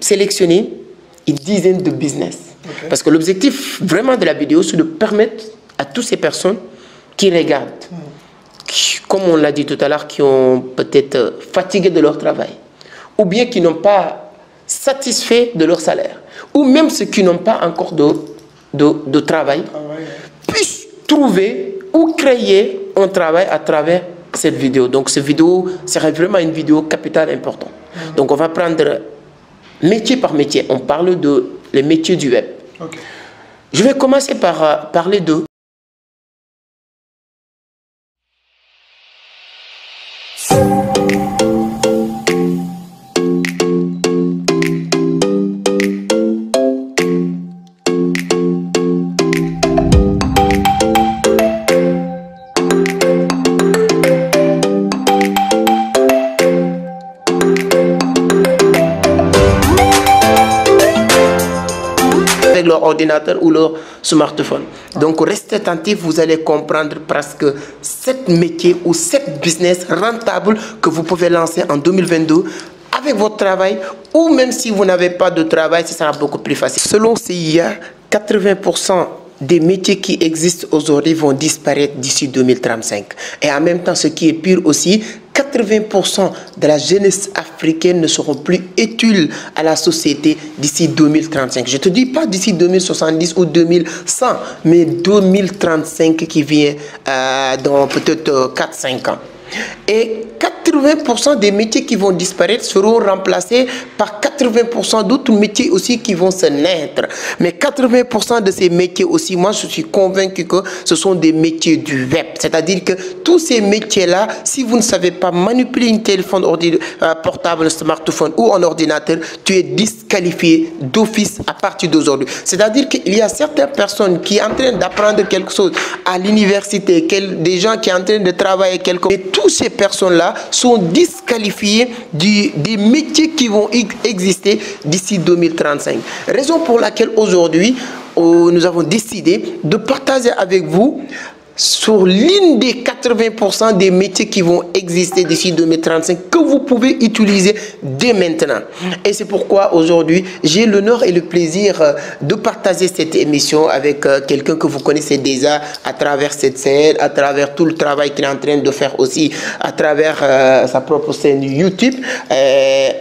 sélectionné une dizaine de business. Parce que l'objectif vraiment de la vidéo, c'est de permettre à toutes ces personnes qui regardent, comme on l'a dit tout à l'heure, qui ont peut-être fatigué de leur travail, ou bien qui n'ont pas satisfait de leur salaire, ou même ceux qui n'ont pas encore de travail, puissent trouver ou créer un travail à travers cette vidéo. Donc cette vidéo serait vraiment une vidéo capitale importante. Donc on va prendre métier par métier. On parle de les métiers du web. Je vais commencer par parler de leur ordinateur ou leur smartphone. Donc restez attentifs, vous allez comprendre presque 7 métiers ou 7 business rentables que vous pouvez lancer en 2022 avec votre travail, ou même si vous n'avez pas de travail, ce sera beaucoup plus facile. Selon CIA, 80% des métiers qui existent aujourd'hui vont disparaître d'ici 2035. Et en même temps, ce qui est pire aussi, 80% de la jeunesse africaine ne seront plus utiles à la société d'ici 2035. Je ne te dis pas d'ici 2070 ou 2100, mais 2035 qui vient dans peut-être 4-5 ans. Et 80% des métiers qui vont disparaître seront remplacés par 80% d'autres métiers aussi qui vont se naître. Mais 80% de ces métiers aussi, moi je suis convaincu que ce sont des métiers du web. C'est-à-dire que tous ces métiers-là, si vous ne savez pas manipuler un téléphone portable, smartphone ou un ordinateur, tu es disqualifié d'office à partir d'aujourd'hui. C'est-à-dire qu'il y a certaines personnes qui sont en train d'apprendre quelque chose à l'université, des gens qui sont en train de travailler quelque chose. Et toutes ces personnes-là sont disqualifiées des métiers qui vont exister d'ici 2035. Raison pour laquelle aujourd'hui, nous avons décidé de partager avec vous sur l'une des 80% des métiers qui vont exister d'ici 2035 que vous pouvez utiliser dès maintenant. Et c'est pourquoi aujourd'hui, j'ai l'honneur et le plaisir de partager cette émission avec quelqu'un que vous connaissez déjà à travers cette scène, à travers tout le travail qu'il est en train de faire aussi, à travers sa propre scène YouTube.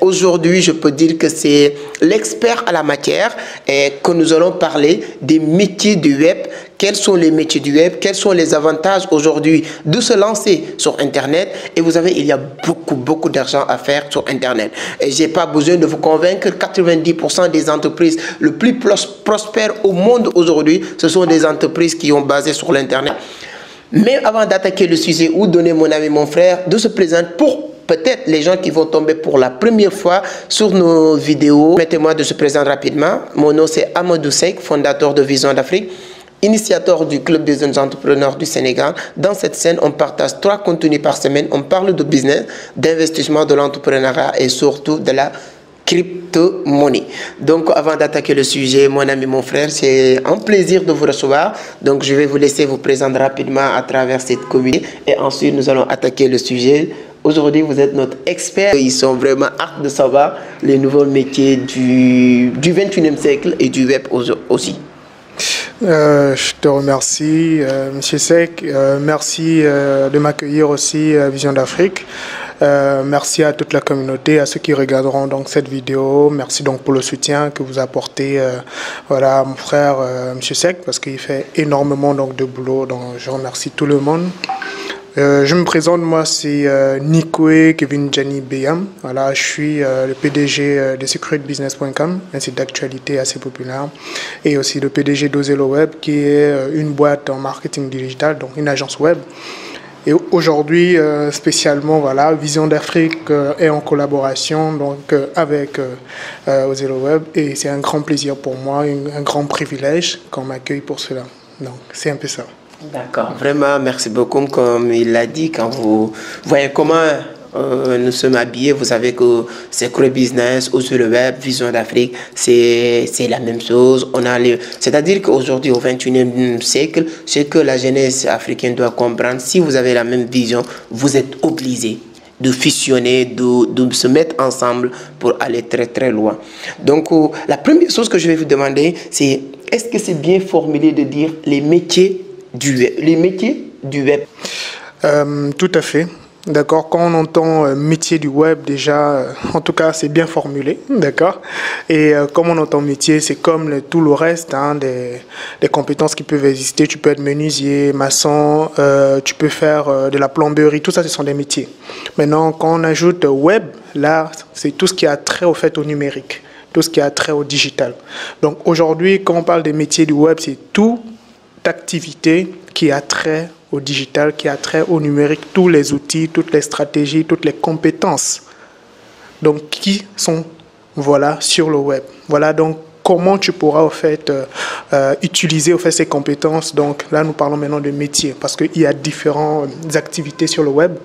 Aujourd'hui, je peux dire que c'est l'expert à la matière et que nous allons parler des métiers du web. Quels sont les métiers du web? Quels sont les avantages aujourd'hui de se lancer sur Internet? Et vous savez, il y a beaucoup d'argent à faire sur Internet. Et je n'ai pas besoin de vous convaincre, 90% des entreprises les plus prospères au monde aujourd'hui, ce sont des entreprises qui ont basé sur l'Internet. Mais avant d'attaquer le sujet ou donner mon ami, mon frère, de se présenter pour peut-être les gens qui vont tomber pour la première fois sur nos vidéos. Permettez-moi de se présenter rapidement. Mon nom c'est Amadou Seck, fondateur de Vision d'Afrique, initiateur du Club des jeunes entrepreneurs du Sénégal. Dans cette scène, on partage 3 contenus par semaine. On parle de business, d'investissement, de l'entrepreneuriat et surtout de la crypto-monnaie. Donc, avant d'attaquer le sujet, mon ami, mon frère, c'est un plaisir de vous recevoir. Donc, je vais vous laisser vous présenter rapidement à travers cette communauté et ensuite, nous allons attaquer le sujet. Aujourd'hui, vous êtes notre expert. Ils sont vraiment hâte de savoir les nouveaux métiers du 21e siècle et du web aussi. Je te remercie, Monsieur Seck. Merci de m'accueillir aussi à Vision d'Afrique. Merci à toute la communauté, à ceux qui regarderont donc cette vidéo. Merci donc pour le soutien que vous apportez voilà, à mon frère Monsieur Seck, parce qu'il fait énormément donc, de boulot. Donc, je remercie tout le monde. Je me présente, moi c'est Nikwe Kevin Gianni Beyam. Voilà, je suis le PDG de secretbusiness.com, un site d'actualité assez populaire, et aussi le PDG d'Ozelo Web, qui est une boîte en marketing digital, donc une agence web. Et aujourd'hui, spécialement, voilà, Vision d'Afrique est en collaboration donc, avec Ozelo Web, et c'est un grand plaisir pour moi, un grand privilège qu'on m'accueille pour cela. Donc c'est un peu ça. D'accord, vraiment, merci beaucoup. Comme il l'a dit, quand vous voyez comment nous sommes habillés, vous savez que c'est Secret Business, Ozelo Web, Vision d'Afrique, c'est la même chose. C'est-à-dire qu'aujourd'hui, au 21e siècle, ce que la jeunesse africaine doit comprendre, si vous avez la même vision, vous êtes obligé de fusionner, de se mettre ensemble pour aller très très loin. Donc la première chose que je vais vous demander, c'est est-ce que c'est bien formulé de dire les métiers du web? Les métiers du web. Tout à fait. D'accord, quand on entend métier du web, déjà, en tout cas, c'est bien formulé, d'accord. Et comme on entend métier, c'est comme tout le reste hein, des compétences qui peuvent exister. Tu peux être menuisier, maçon, tu peux faire de la plomberie, tout ça, ce sont des métiers. Maintenant, quand on ajoute web, là, c'est tout ce qui a trait au fait au numérique, tout ce qui a trait au digital. Donc aujourd'hui, quand on parle des métiers du web, c'est toute activité qui a trait au digital, qui a trait au numérique, tous les outils, toutes les stratégies, toutes les compétences. Donc, qui sont voilà, sur le web. Voilà donc comment tu pourras au fait, utiliser au fait, ces compétences. Donc là, nous parlons maintenant de métiers parce qu'il y a différentes activités sur le web.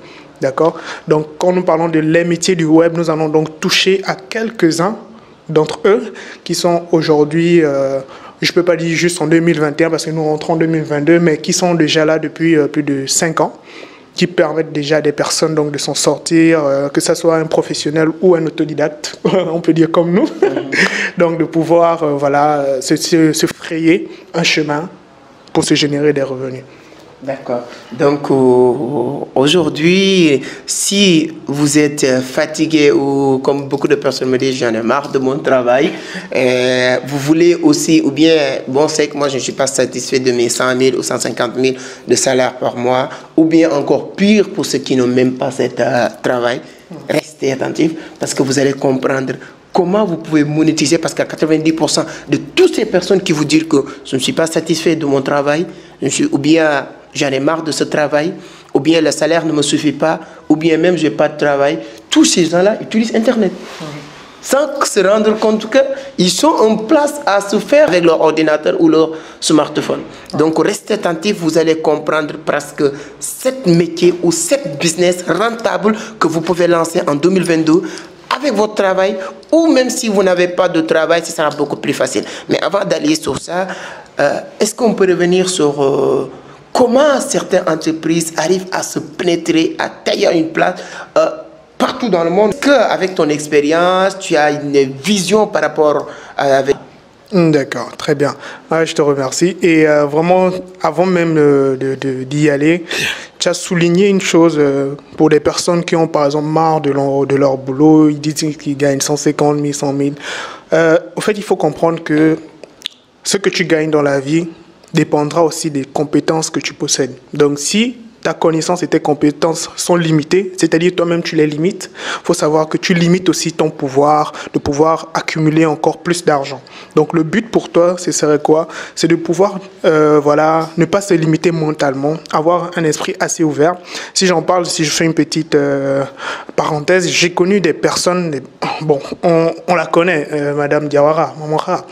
D'accord. Donc, quand nous parlons de les métiers du web, nous allons donc toucher à quelques-uns d'entre eux qui sont aujourd'hui... je ne peux pas dire juste en 2021 parce que nous rentrons en 2022, mais qui sont déjà là depuis plus de 5 ans, qui permettent déjà à des personnes donc, de s'en sortir, que ce soit un professionnel ou un autodidacte, on peut dire comme nous, donc de pouvoir voilà, se frayer un chemin pour se générer des revenus. D'accord. Donc aujourd'hui, si vous êtes fatigué ou comme beaucoup de personnes me disent, j'en ai marre de mon travail, vous voulez aussi, ou bien, bon, c'est que moi je ne suis pas satisfait de mes 100 000 ou 150 000 de salaire par mois, ou bien encore pire pour ceux qui n'ont même pas ce travail, restez attentifs parce que vous allez comprendre comment vous pouvez monétiser, parce qu'à 90% de toutes ces personnes qui vous disent que je ne suis pas satisfait de mon travail, ou bien j'en ai marre de ce travail, ou bien le salaire ne me suffit pas, ou bien même je n'ai pas de travail, tous ces gens-là utilisent Internet. Sans se rendre compte qu'ils sont en place à se faire avec leur ordinateur ou leur smartphone. Donc restez attentifs, vous allez comprendre presque 7 métiers ou 7 business rentables que vous pouvez lancer en 2022 avec votre travail, ou même si vous n'avez pas de travail, ce sera beaucoup plus facile. Mais avant d'aller sur ça, est-ce qu'on peut revenir sur comment certaines entreprises arrivent à se pénétrer, à tailler une place partout dans le monde? Qu'avec ton expérience, tu as une vision par rapport à... D'accord, très bien. Je te remercie. Et vraiment, avant même d'y aller, tu as souligné une chose pour des personnes qui ont par exemple marre de leur boulot, ils disent qu'ils gagnent 150 000, 100 000. Au fait, il faut comprendre que ce que tu gagnes dans la vie dépendra aussi des compétences que tu possèdes. Donc si ta connaissance et tes compétences sont limitées, c'est-à-dire toi-même tu les limites, il faut savoir que tu limites aussi ton pouvoir, de pouvoir accumuler encore plus d'argent. Donc le but pour toi, ce serait quoi? C'est de pouvoir voilà, ne pas se limiter mentalement, avoir un esprit assez ouvert. Si j'en parle, si je fais une petite parenthèse, j'ai connu des personnes, bon, on la connaît, Madame Diawara, Mamora.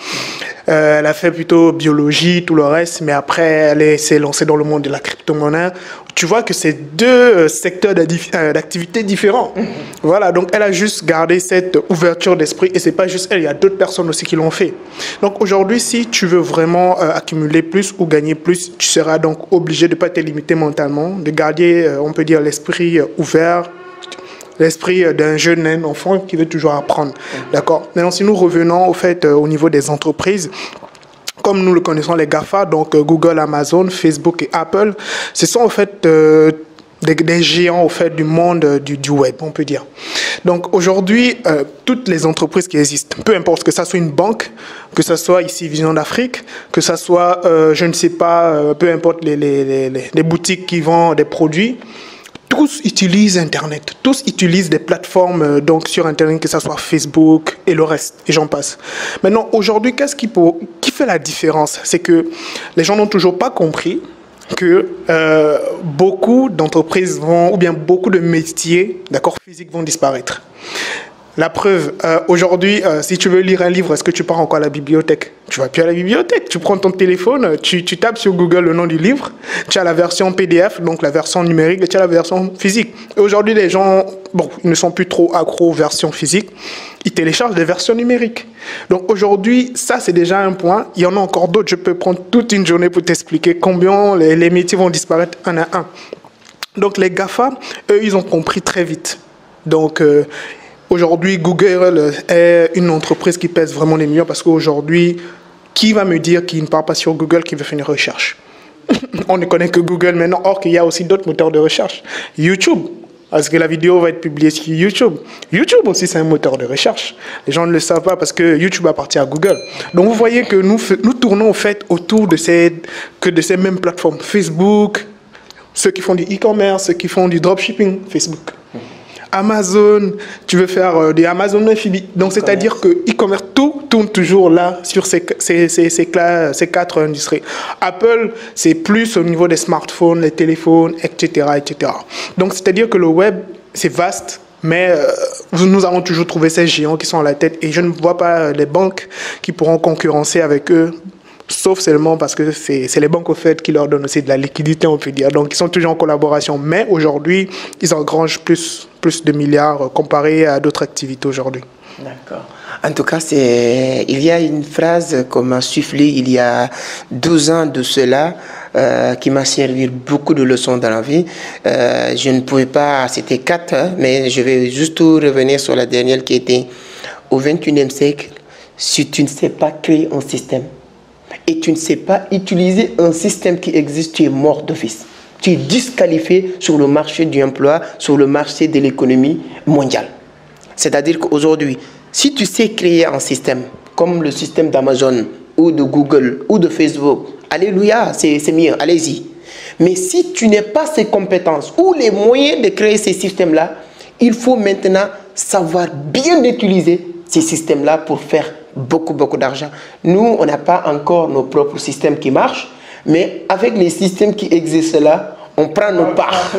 Elle a fait plutôt biologie, tout le reste, mais après, elle s'est lancée dans le monde de la crypto-monnaie. Tu vois que c'est deux secteurs d'activité différents. Voilà, donc elle a juste gardé cette ouverture d'esprit, et c'est pas juste elle, il y a d'autres personnes aussi qui l'ont fait. Donc aujourd'hui, si tu veux vraiment accumuler plus ou gagner plus, tu seras donc obligé de ne pas te limiter mentalement, de garder, on peut dire, l'esprit ouvert, l'esprit d'un jeune enfant qui veut toujours apprendre. D'accord. Maintenant, si nous revenons au fait au niveau des entreprises, comme nous le connaissons, les GAFA, donc Google, Amazon, Facebook et Apple, ce sont en fait des géants au fait du monde du web, on peut dire. Donc aujourd'hui, toutes les entreprises qui existent, peu importe que ça soit une banque, que ça soit ici Vision d'Afrique, que ça soit, je ne sais pas, peu importe les boutiques qui vendent des produits, tous utilisent Internet, tous utilisent des plateformes donc sur Internet, que ce soit Facebook et le reste, et j'en passe. Maintenant, aujourd'hui, qu'est-ce qui fait la différence? C'est que les gens n'ont toujours pas compris que beaucoup d'entreprises ou bien beaucoup de métiers, d'accord, physiques vont disparaître. La preuve, aujourd'hui, si tu veux lire un livre, est-ce que tu pars encore à la bibliothèque? Tu vas plus à la bibliothèque, tu prends ton téléphone, tu tapes sur Google le nom du livre, tu as la version PDF, donc la version numérique, et tu as la version physique. Et aujourd'hui, les gens, bon, ils ne sont plus trop accros aux versions physiques, ils téléchargent des versions numériques. Donc aujourd'hui, ça c'est déjà un point. Il y en a encore d'autres, je peux prendre toute une journée pour t'expliquer combien les métiers vont disparaître un à un. Donc les GAFA, eux, ils ont compris très vite. Donc, aujourd'hui, Google est une entreprise qui pèse vraiment les millions parce qu'aujourd'hui, qui va me dire qu'il ne part pas sur Google, qui veut faire une recherche? On ne connaît que Google maintenant, or qu'il y a aussi d'autres moteurs de recherche. YouTube, parce que la vidéo va être publiée sur YouTube. YouTube aussi, c'est un moteur de recherche. Les gens ne le savent pas parce que YouTube appartient à Google. Donc, vous voyez que nous tournons en fait autour de ces mêmes plateformes. Facebook, ceux qui font du e-commerce, ceux qui font du dropshipping, Facebook. Amazon, tu veux faire des Amazon FBA. Donc, c'est-à-dire que e-commerce, tout tourne toujours là sur ces quatre industries. Apple, c'est plus au niveau des smartphones, les téléphones, etc., etc. Donc, c'est-à-dire que le web, c'est vaste, mais nous allons toujours trouver ces géants qui sont à la tête et je ne vois pas les banques qui pourront concurrencer avec eux. Sauf seulement parce que c'est les banques au fait qui leur donnent aussi de la liquidité, on peut dire. Donc, ils sont toujours en collaboration. Mais aujourd'hui, ils engrangent plus de milliards comparé à d'autres activités aujourd'hui. D'accord. En tout cas, il y a une phrase qu'on m'a soufflée il y a 12 ans de cela qui m'a servi beaucoup de leçons dans la vie. Je ne pouvais pas, c'était 4, hein, mais je vais juste revenir sur la dernière qui était au 21e siècle. Si tu ne sais pas créer un système, et tu ne sais pas utiliser un système qui existe, tu es mort d'office. Tu es disqualifié sur le marché du emploi, sur le marché de l'économie mondiale. C'est-à-dire qu'aujourd'hui, si tu sais créer un système, comme le système d'Amazon, ou de Google, ou de Facebook, alléluia, c'est mieux, allez-y. Mais si tu n'as pas ces compétences, ou les moyens de créer ces systèmes-là, il faut maintenant savoir bien utiliser ces systèmes-là pour faire beaucoup d'argent. Nous, on n'a pas encore nos propres systèmes qui marchent, mais avec les systèmes qui existent là, on prend nos parts.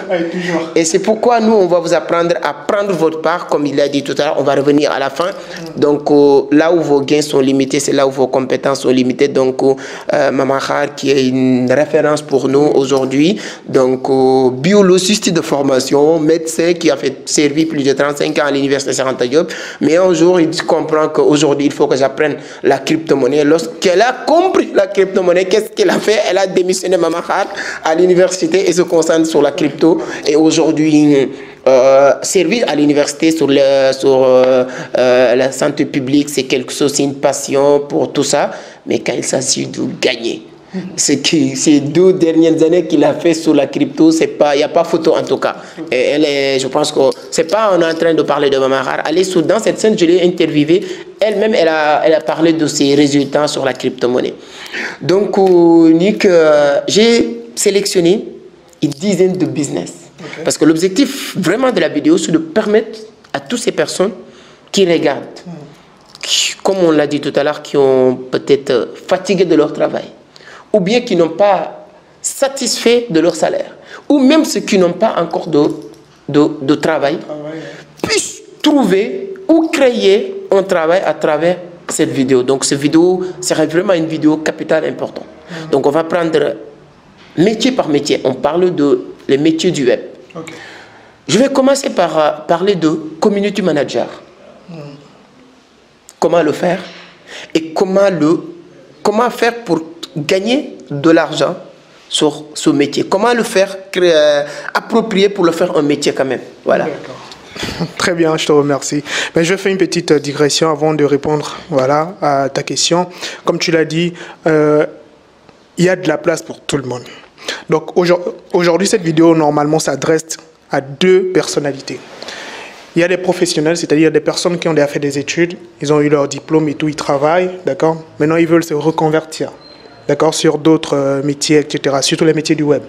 Et c'est pourquoi nous, on va vous apprendre à prendre votre part, comme il l'a dit tout à l'heure, on va revenir à la fin. Donc, là où vos gains sont limités, c'est là où vos compétences sont limitées. Donc, Maman Khar, qui est une référence pour nous aujourd'hui, donc, biologiste de formation, médecin qui a fait servi plus de 35 ans à l'université Cheikh Anta Diop, mais un jour, il comprend qu'aujourd'hui, il faut que j'apprenne la crypto-monnaie. Lorsqu'elle a compris la crypto-monnaie, qu'est-ce qu'elle a fait? Elle a démissionné Maman Khar à l'université et se concentre sur la crypto et aujourd'hui servir à l'université sur la santé publique, c'est quelque chose, c'est une passion pour tout ça, mais quand il s'agit de gagner, ces 2 dernières années qu'il a fait sur la crypto, c'est pas, il n'y a pas photo en tout cas. Et elle est, je pense que c'est pas, on est en train de parler de Maman Khar. Elle est dans cette scène, je l'ai interviewée, elle-même elle a parlé de ses résultats sur la crypto-monnaie. Donc Nick, j'ai sélectionné une dizaine de business. Okay. Parce que l'objectif vraiment de la vidéo, c'est de permettre à toutes ces personnes qui regardent, comme on l'a dit tout à l'heure, qui ont peut-être fatigué de leur travail, ou bien qui n'ont pas satisfait de leur salaire, ou même ceux qui n'ont pas encore de travail, puissent trouver ou créer un travail à travers cette vidéo. Donc cette vidéo serait vraiment une vidéo capitale importante. Donc on va prendre métier par métier, on parle de les métiers du web. Okay. Je vais commencer par parler de community manager. Comment le faire et comment faire pour gagner de l'argent sur ce métier. Comment le faire approprier pour le faire un métier quand même. Voilà. Très bien, je te remercie. Mais je fais une petite digression avant de répondre à ta question. Comme tu l'as dit, il y a de la place pour tout le monde. Donc aujourd'hui, cette vidéo normalement s'adresse à 2 personnalités. Il y a des professionnels, c'est-à-dire des personnes qui ont déjà fait des études, ils ont eu leur diplôme et tout, ils travaillent, d'accord. Maintenant, ils veulent se reconvertir, d'accord, sur d'autres métiers, etc., surtout les métiers du web.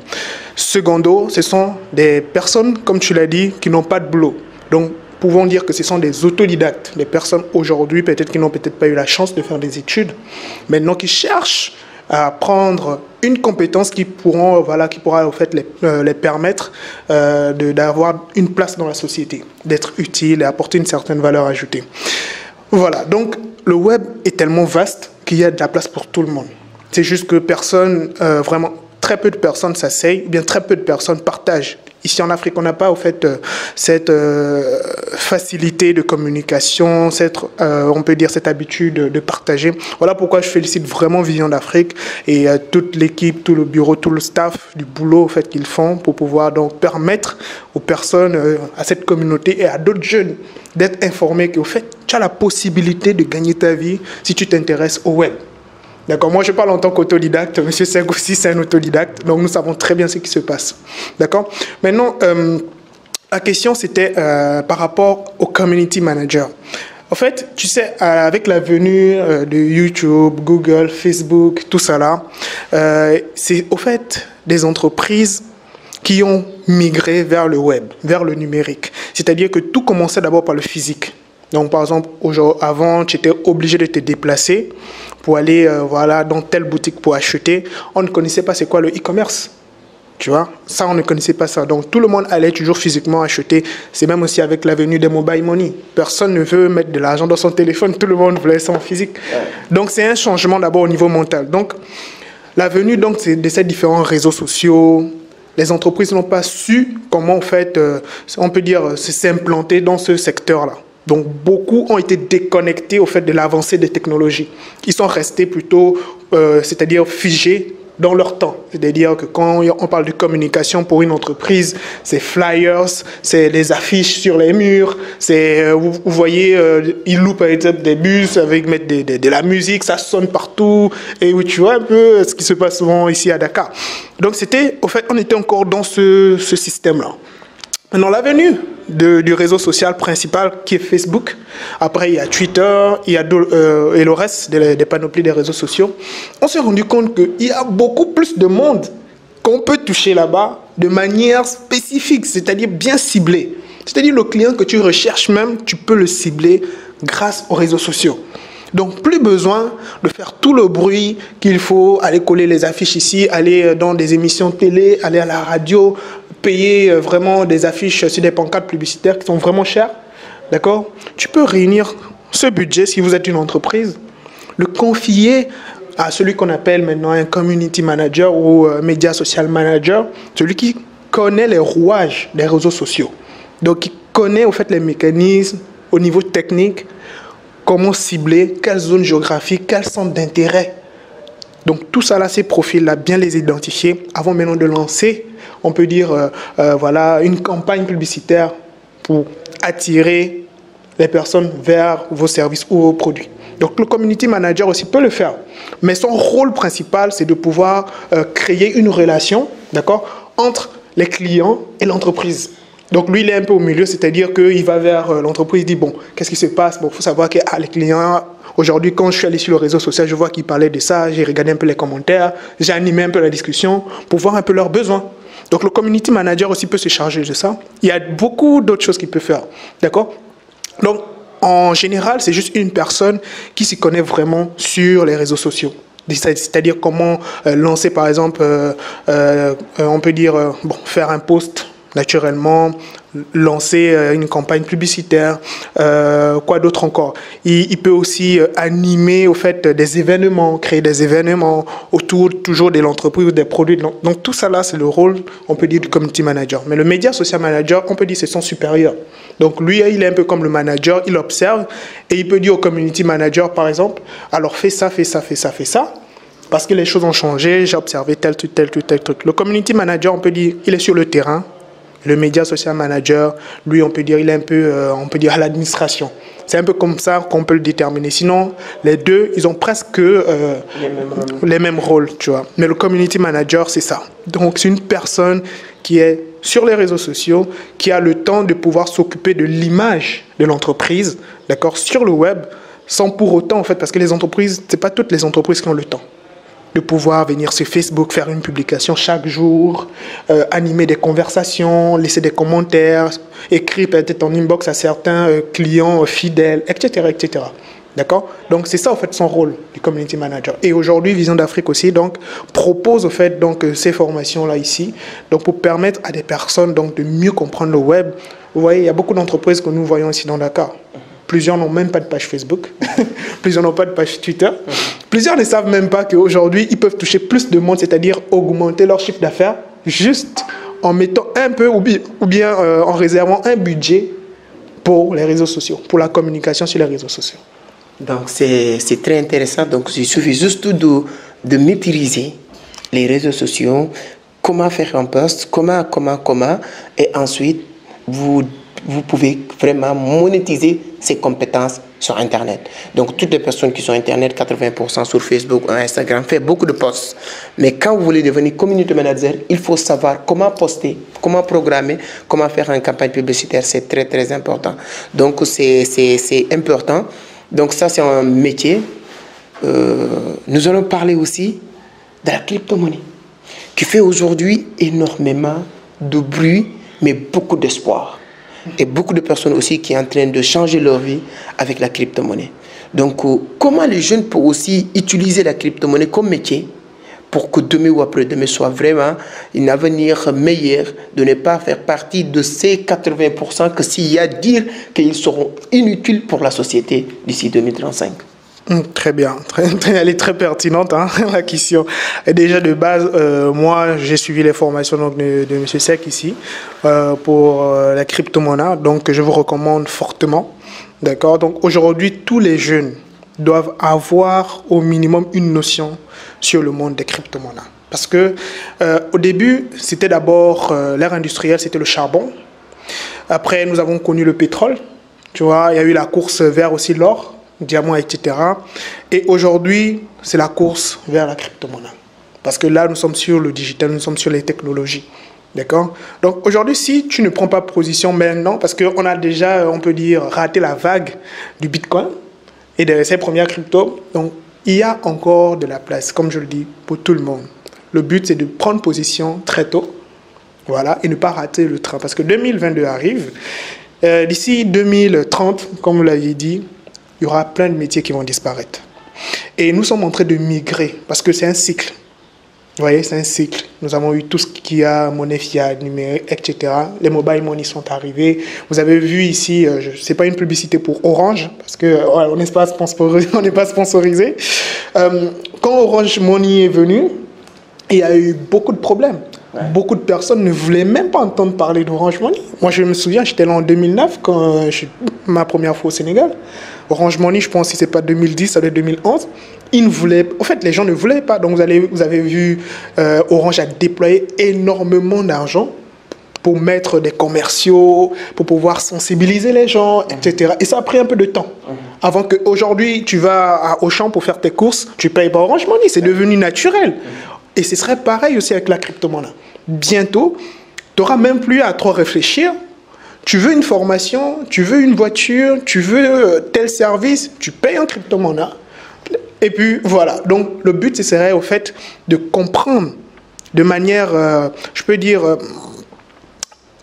Secondo, ce sont des personnes, comme tu l'as dit, qui n'ont pas de boulot. Donc, pouvons dire que ce sont des autodidactes, des personnes aujourd'hui, peut-être qui n'ont peut-être pas eu la chance de faire des études, maintenant qui cherchent à apprendre une compétence qui pourra en fait les permettre d'avoir une place dans la société, d'être utile et apporter une certaine valeur ajoutée. Voilà, donc le web est tellement vaste qu'il y a de la place pour tout le monde. C'est juste que personne, vraiment très peu de personnes s'asseyent, bien très peu de personnes partagent Ici en Afrique, on n'a pas au fait cette facilité de communication, on peut dire cette habitude de partager. Voilà pourquoi je félicite vraiment Vision d'Afrique et toute l'équipe, tout le bureau, tout le staff du boulot au fait qu'ils font pour pouvoir donc permettre aux personnes, à cette communauté et à d'autres jeunes d'être informés qu'au fait, tu as la possibilité de gagner ta vie si tu t'intéresses au web. D'accord, moi je parle en tant qu'autodidacte, M. Seck aussi c'est un autodidacte, donc nous savons très bien ce qui se passe. D'accord. Maintenant, la question c'était par rapport au community manager. En fait, tu sais, avec la venue de YouTube, Google, Facebook, tout ça là, c'est au fait des entreprises qui ont migré vers le web, vers le numérique. C'est-à-dire que tout commençait d'abord par le physique. Donc, par exemple, avant, tu étais obligé de te déplacer pour aller dans telle boutique pour acheter. On ne connaissait pas c'est quoi le e-commerce. Tu vois, ça, on ne connaissait pas ça. Donc, tout le monde allait toujours physiquement acheter. C'est même aussi avec la venue des mobile money. Personne ne veut mettre de l'argent dans son téléphone. Tout le monde voulait ça en physique. Donc, c'est un changement d'abord au niveau mental. Donc, la venue donc, de ces différents réseaux sociaux, les entreprises n'ont pas su comment, en fait, on peut dire, s'implanter dans ce secteur-là. Donc, beaucoup ont été déconnectés au fait de l'avancée des technologies. Ils sont restés plutôt, c'est-à-dire figés dans leur temps. C'est-à-dire que quand on parle de communication pour une entreprise, c'est flyers, c'est les affiches sur les murs, c'est, vous voyez, ils louent par exemple des bus avec mettre de la musique, ça sonne partout. Et oui, tu vois un peu ce qui se passe souvent ici à Dakar. Donc, c'était, au fait, on était encore dans ce système-là. Maintenant, la venue du réseau social principal qui est Facebook. Après, il y a Twitter, il y a et le reste des panoplies des réseaux sociaux. On s'est rendu compte qu'il y a beaucoup plus de monde qu'on peut toucher là-bas de manière spécifique, c'est-à-dire bien ciblée. C'est-à-dire le client que tu recherches même, tu peux le cibler grâce aux réseaux sociaux. Donc, plus besoin de faire tout le bruit qu'il faut, aller coller les affiches ici, aller dans des émissions télé, aller à la radio, payer vraiment des affiches sur des pancartes publicitaires qui sont vraiment chères. D'accord? Tu peux réunir ce budget, si vous êtes une entreprise, le confier à celui qu'on appelle maintenant un community manager ou media social manager, celui qui connaît les rouages des réseaux sociaux. Donc, qui connaît au fait les mécanismes au niveau technique, comment cibler, quelles zones géographiques, quels centres d'intérêt. Donc tout ça là, ces profils-là, bien les identifier avant maintenant de lancer, on peut dire, une campagne publicitaire pour attirer les personnes vers vos services ou vos produits. Donc le community manager aussi peut le faire. Mais son rôle principal, c'est de pouvoir créer une relation, d'accord, entre les clients et l'entreprise. Donc lui, il est un peu au milieu, c'est-à-dire qu'il va vers l'entreprise, il dit, bon, qu'est-ce qui se passe? Bon, il faut savoir que les clients, aujourd'hui, quand je suis allé sur le réseau social, je vois qu'ils parlaient de ça, j'ai regardé un peu les commentaires, j'ai animé un peu la discussion pour voir un peu leurs besoins. Donc le community manager aussi peut se charger de ça. Il y a beaucoup d'autres choses qu'il peut faire, d'accord? Donc, en général, c'est juste une personne qui s'y connaît vraiment sur les réseaux sociaux. C'est-à-dire comment lancer, par exemple, on peut dire, faire un post naturellement, lancer une campagne publicitaire, quoi d'autre encore. Il peut aussi animer au fait des événements, créer des événements autour toujours de l'entreprise ou des produits. Donc tout ça là, c'est le rôle, on peut dire, du community manager. Mais le media social manager, on peut dire c'est son supérieur. Donc lui, il est un peu comme le manager, il observe et il peut dire au community manager, par exemple, alors fais ça, fais ça, fais ça, fais ça. Parce que les choses ont changé, j'ai observé tel truc. Le community manager, on peut dire, il est sur le terrain. Le média social manager, lui, on peut dire, il est un peu, à l'administration. C'est un peu comme ça qu'on peut le déterminer. Sinon, les deux, ils ont presque les mêmes rôles, tu vois. Mais le community manager, c'est ça. Donc, c'est une personne qui est sur les réseaux sociaux, qui a le temps de pouvoir s'occuper de l'image de l'entreprise, d'accord, sur le web, sans pour autant, en fait, parce que les entreprises, c'est pas toutes les entreprises qui ont le temps de pouvoir venir sur Facebook, faire une publication chaque jour, animer des conversations, laisser des commentaires, écrire peut-être en inbox à certains clients fidèles, etc., etc. D'accord? Donc, c'est ça, en fait, son rôle du community manager. Et aujourd'hui, Vision d'Afrique aussi, donc, propose, en fait, donc, ces formations-là ici, donc, pour permettre à des personnes, donc, de mieux comprendre le web. Vous voyez, il y a beaucoup d'entreprises que nous voyons ici dans Dakar. Plusieurs n'ont même pas de page Facebook. Plusieurs n'ont pas de page Twitter. Plusieurs ne savent même pas qu'aujourd'hui, ils peuvent toucher plus de monde, c'est-à-dire augmenter leur chiffre d'affaires juste en mettant un peu ou bien en réservant un budget pour les réseaux sociaux, pour la communication sur les réseaux sociaux. Donc, c'est très intéressant. Donc, il suffit juste de maîtriser les réseaux sociaux, comment faire un post, comment, et ensuite, vous pouvez vraiment monétiser ces compétences sur Internet. Donc, toutes les personnes qui sont Internet, 80% sur Facebook ou Instagram, font beaucoup de posts. Mais quand vous voulez devenir community manager, il faut savoir comment poster, comment programmer, comment faire une campagne publicitaire. C'est très, très important. Donc, c'est important. Donc, ça, c'est un métier. Nous allons parler aussi de la crypto-monnaie, qui fait aujourd'hui énormément de bruit, mais beaucoup d'espoir. Et beaucoup de personnes aussi qui sont en train de changer leur vie avec la crypto-monnaie. Donc, comment les jeunes peuvent aussi utiliser la crypto-monnaie comme métier pour que demain ou après-demain soit vraiment un avenir meilleur, de ne pas faire partie de ces 80% que s'il y a à dire qu'ils seront inutiles pour la société d'ici 2035. Très bien, elle est très pertinente, hein, la question. Et déjà de base, moi j'ai suivi les formations donc, de M. Seck ici pour la crypto-monnaie, donc je vous recommande fortement. D'accord. Donc aujourd'hui, tous les jeunes doivent avoir au minimum une notion sur le monde des crypto-monnaies. Parce que au début, c'était d'abord l'ère industrielle, c'était le charbon. Après, nous avons connu le pétrole. Tu vois, il y a eu la course vers aussi l'or, diamants, etc. Et aujourd'hui, c'est la course vers la crypto-monnaie. Parce que là, nous sommes sur le digital, nous sommes sur les technologies. D'accord? Donc aujourd'hui, si tu ne prends pas position maintenant, parce qu'on a déjà, on peut dire, raté la vague du Bitcoin et de ses premières cryptos, donc il y a encore de la place, comme je le dis, pour tout le monde. Le but, c'est de prendre position très tôt, voilà, et ne pas rater le train. Parce que 2022 arrive. D'ici 2030, comme vous l'avez dit, il y aura plein de métiers qui vont disparaître. Et nous sommes en train de migrer, parce que c'est un cycle. Vous voyez, c'est un cycle. Nous avons eu tout ce qui a monnaie fiat, numérique, etc. Les mobile money sont arrivés. Vous avez vu ici, ce n'est pas une publicité pour Orange, parce qu'on n'est pas sponsorisé. Quand Orange Money est venu, il y a eu beaucoup de problèmes. Ouais. Beaucoup de personnes ne voulaient même pas entendre parler d'Orange Money. Moi, je me souviens, j'étais là en 2009, quand ma première fois au Sénégal. Orange Money, je pense que ce n'est pas 2010, ça doit être 2011. Ils ne voulaient, en fait, les gens ne voulaient pas. Donc, vous avez vu, Orange a déployé énormément d'argent pour mettre des commerciaux, pour pouvoir sensibiliser les gens, etc. Et ça a pris un peu de temps. Avant qu'aujourd'hui, tu vas à Auchan pour faire tes courses, tu payes par Orange Money. C'est devenu naturel. Et ce serait pareil aussi avec la crypto-monnaie. Bientôt, tu n'auras même plus à trop réfléchir. Tu veux une formation, tu veux une voiture, tu veux tel service, tu payes en crypto-monnaie. Et puis voilà. Donc le but, ce serait au fait de comprendre de manière, je peux dire,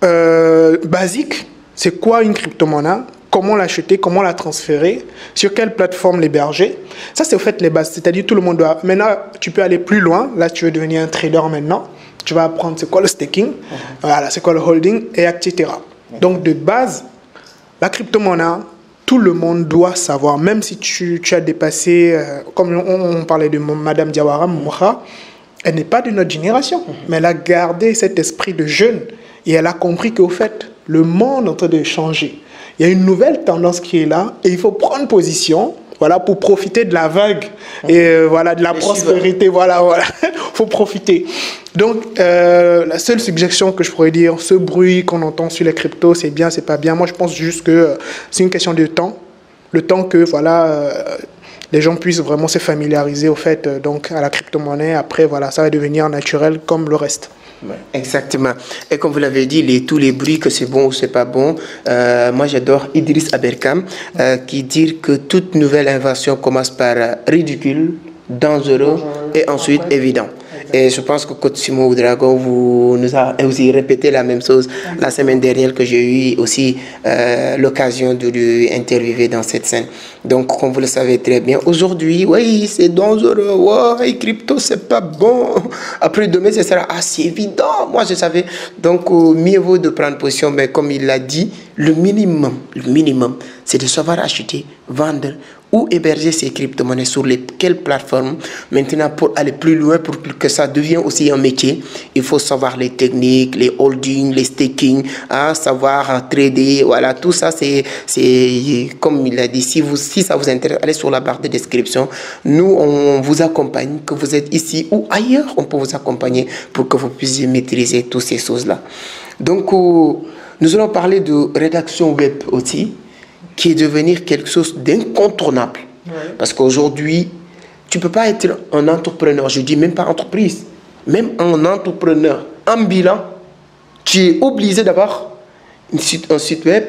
basique, c'est quoi une crypto-monnaie, comment l'acheter, comment la transférer, sur quelle plateforme l'héberger. Ça, c'est au fait les bases. C'est-à-dire tout le monde doit... Maintenant, tu peux aller plus loin. Là, tu veux devenir un trader maintenant. Tu vas apprendre c'est quoi le staking, voilà, c'est quoi le holding, et etc. Donc, de base, la crypto-monnaie, tout le monde doit savoir. Même si tu as dépassé, comme on parlait de Madame Diawara Moura, elle n'est pas de notre génération, mais elle a gardé cet esprit de jeune et elle a compris qu'au fait, le monde est en train de changer. Il y a une nouvelle tendance qui est là et il faut prendre position, voilà, pour profiter de la vague et voilà, de la prospérité. Voilà. Faut profiter. Donc, la seule suggestion que je pourrais dire, ce bruit qu'on entend sur les cryptos, c'est bien, c'est pas bien. Moi, je pense juste que c'est une question de temps. Le temps que, voilà, les gens puissent vraiment se familiariser au fait, donc, à la crypto-monnaie. Après, voilà, ça va devenir naturel comme le reste. Exactement. Et comme vous l'avez dit, tous les bruits que c'est bon ou c'est pas bon, moi j'adore Idriss Aberkam qui dit que toute nouvelle invention commence par ridicule, dangereux et ensuite évident. Et je pense que Coach Simo Ouedraogo nous a aussi répété la même chose la semaine dernière que j'ai eu aussi l'occasion de lui interviewer dans cette scène. Donc, comme vous le savez très bien, aujourd'hui, oui, c'est dangereux, ouais, crypto, c'est pas bon. Après demain, ce sera assez évident. Moi, je savais. Donc, mieux vaut de prendre position, mais comme il l'a dit, le minimum, c'est de savoir acheter, vendre, Où héberger ces crypto-monnaies? Sur quelles plateformes? Maintenant, pour aller plus loin, pour que ça devienne aussi un métier, il faut savoir les techniques, les holdings, les staking, savoir trader. Voilà, tout ça, c'est comme il a dit, si ça vous intéresse, allez sur la barre de description. Nous, on vous accompagne, que vous êtes ici ou ailleurs, on peut vous accompagner pour que vous puissiez maîtriser toutes ces choses-là. Donc, nous allons parler de rédaction web aussi, qui est devenir quelque chose d'incontournable. Ouais. Parce qu'aujourd'hui, tu ne peux pas être un entrepreneur, je ne dis même pas entreprise, même un entrepreneur ambulant, tu es obligé d'avoir un site web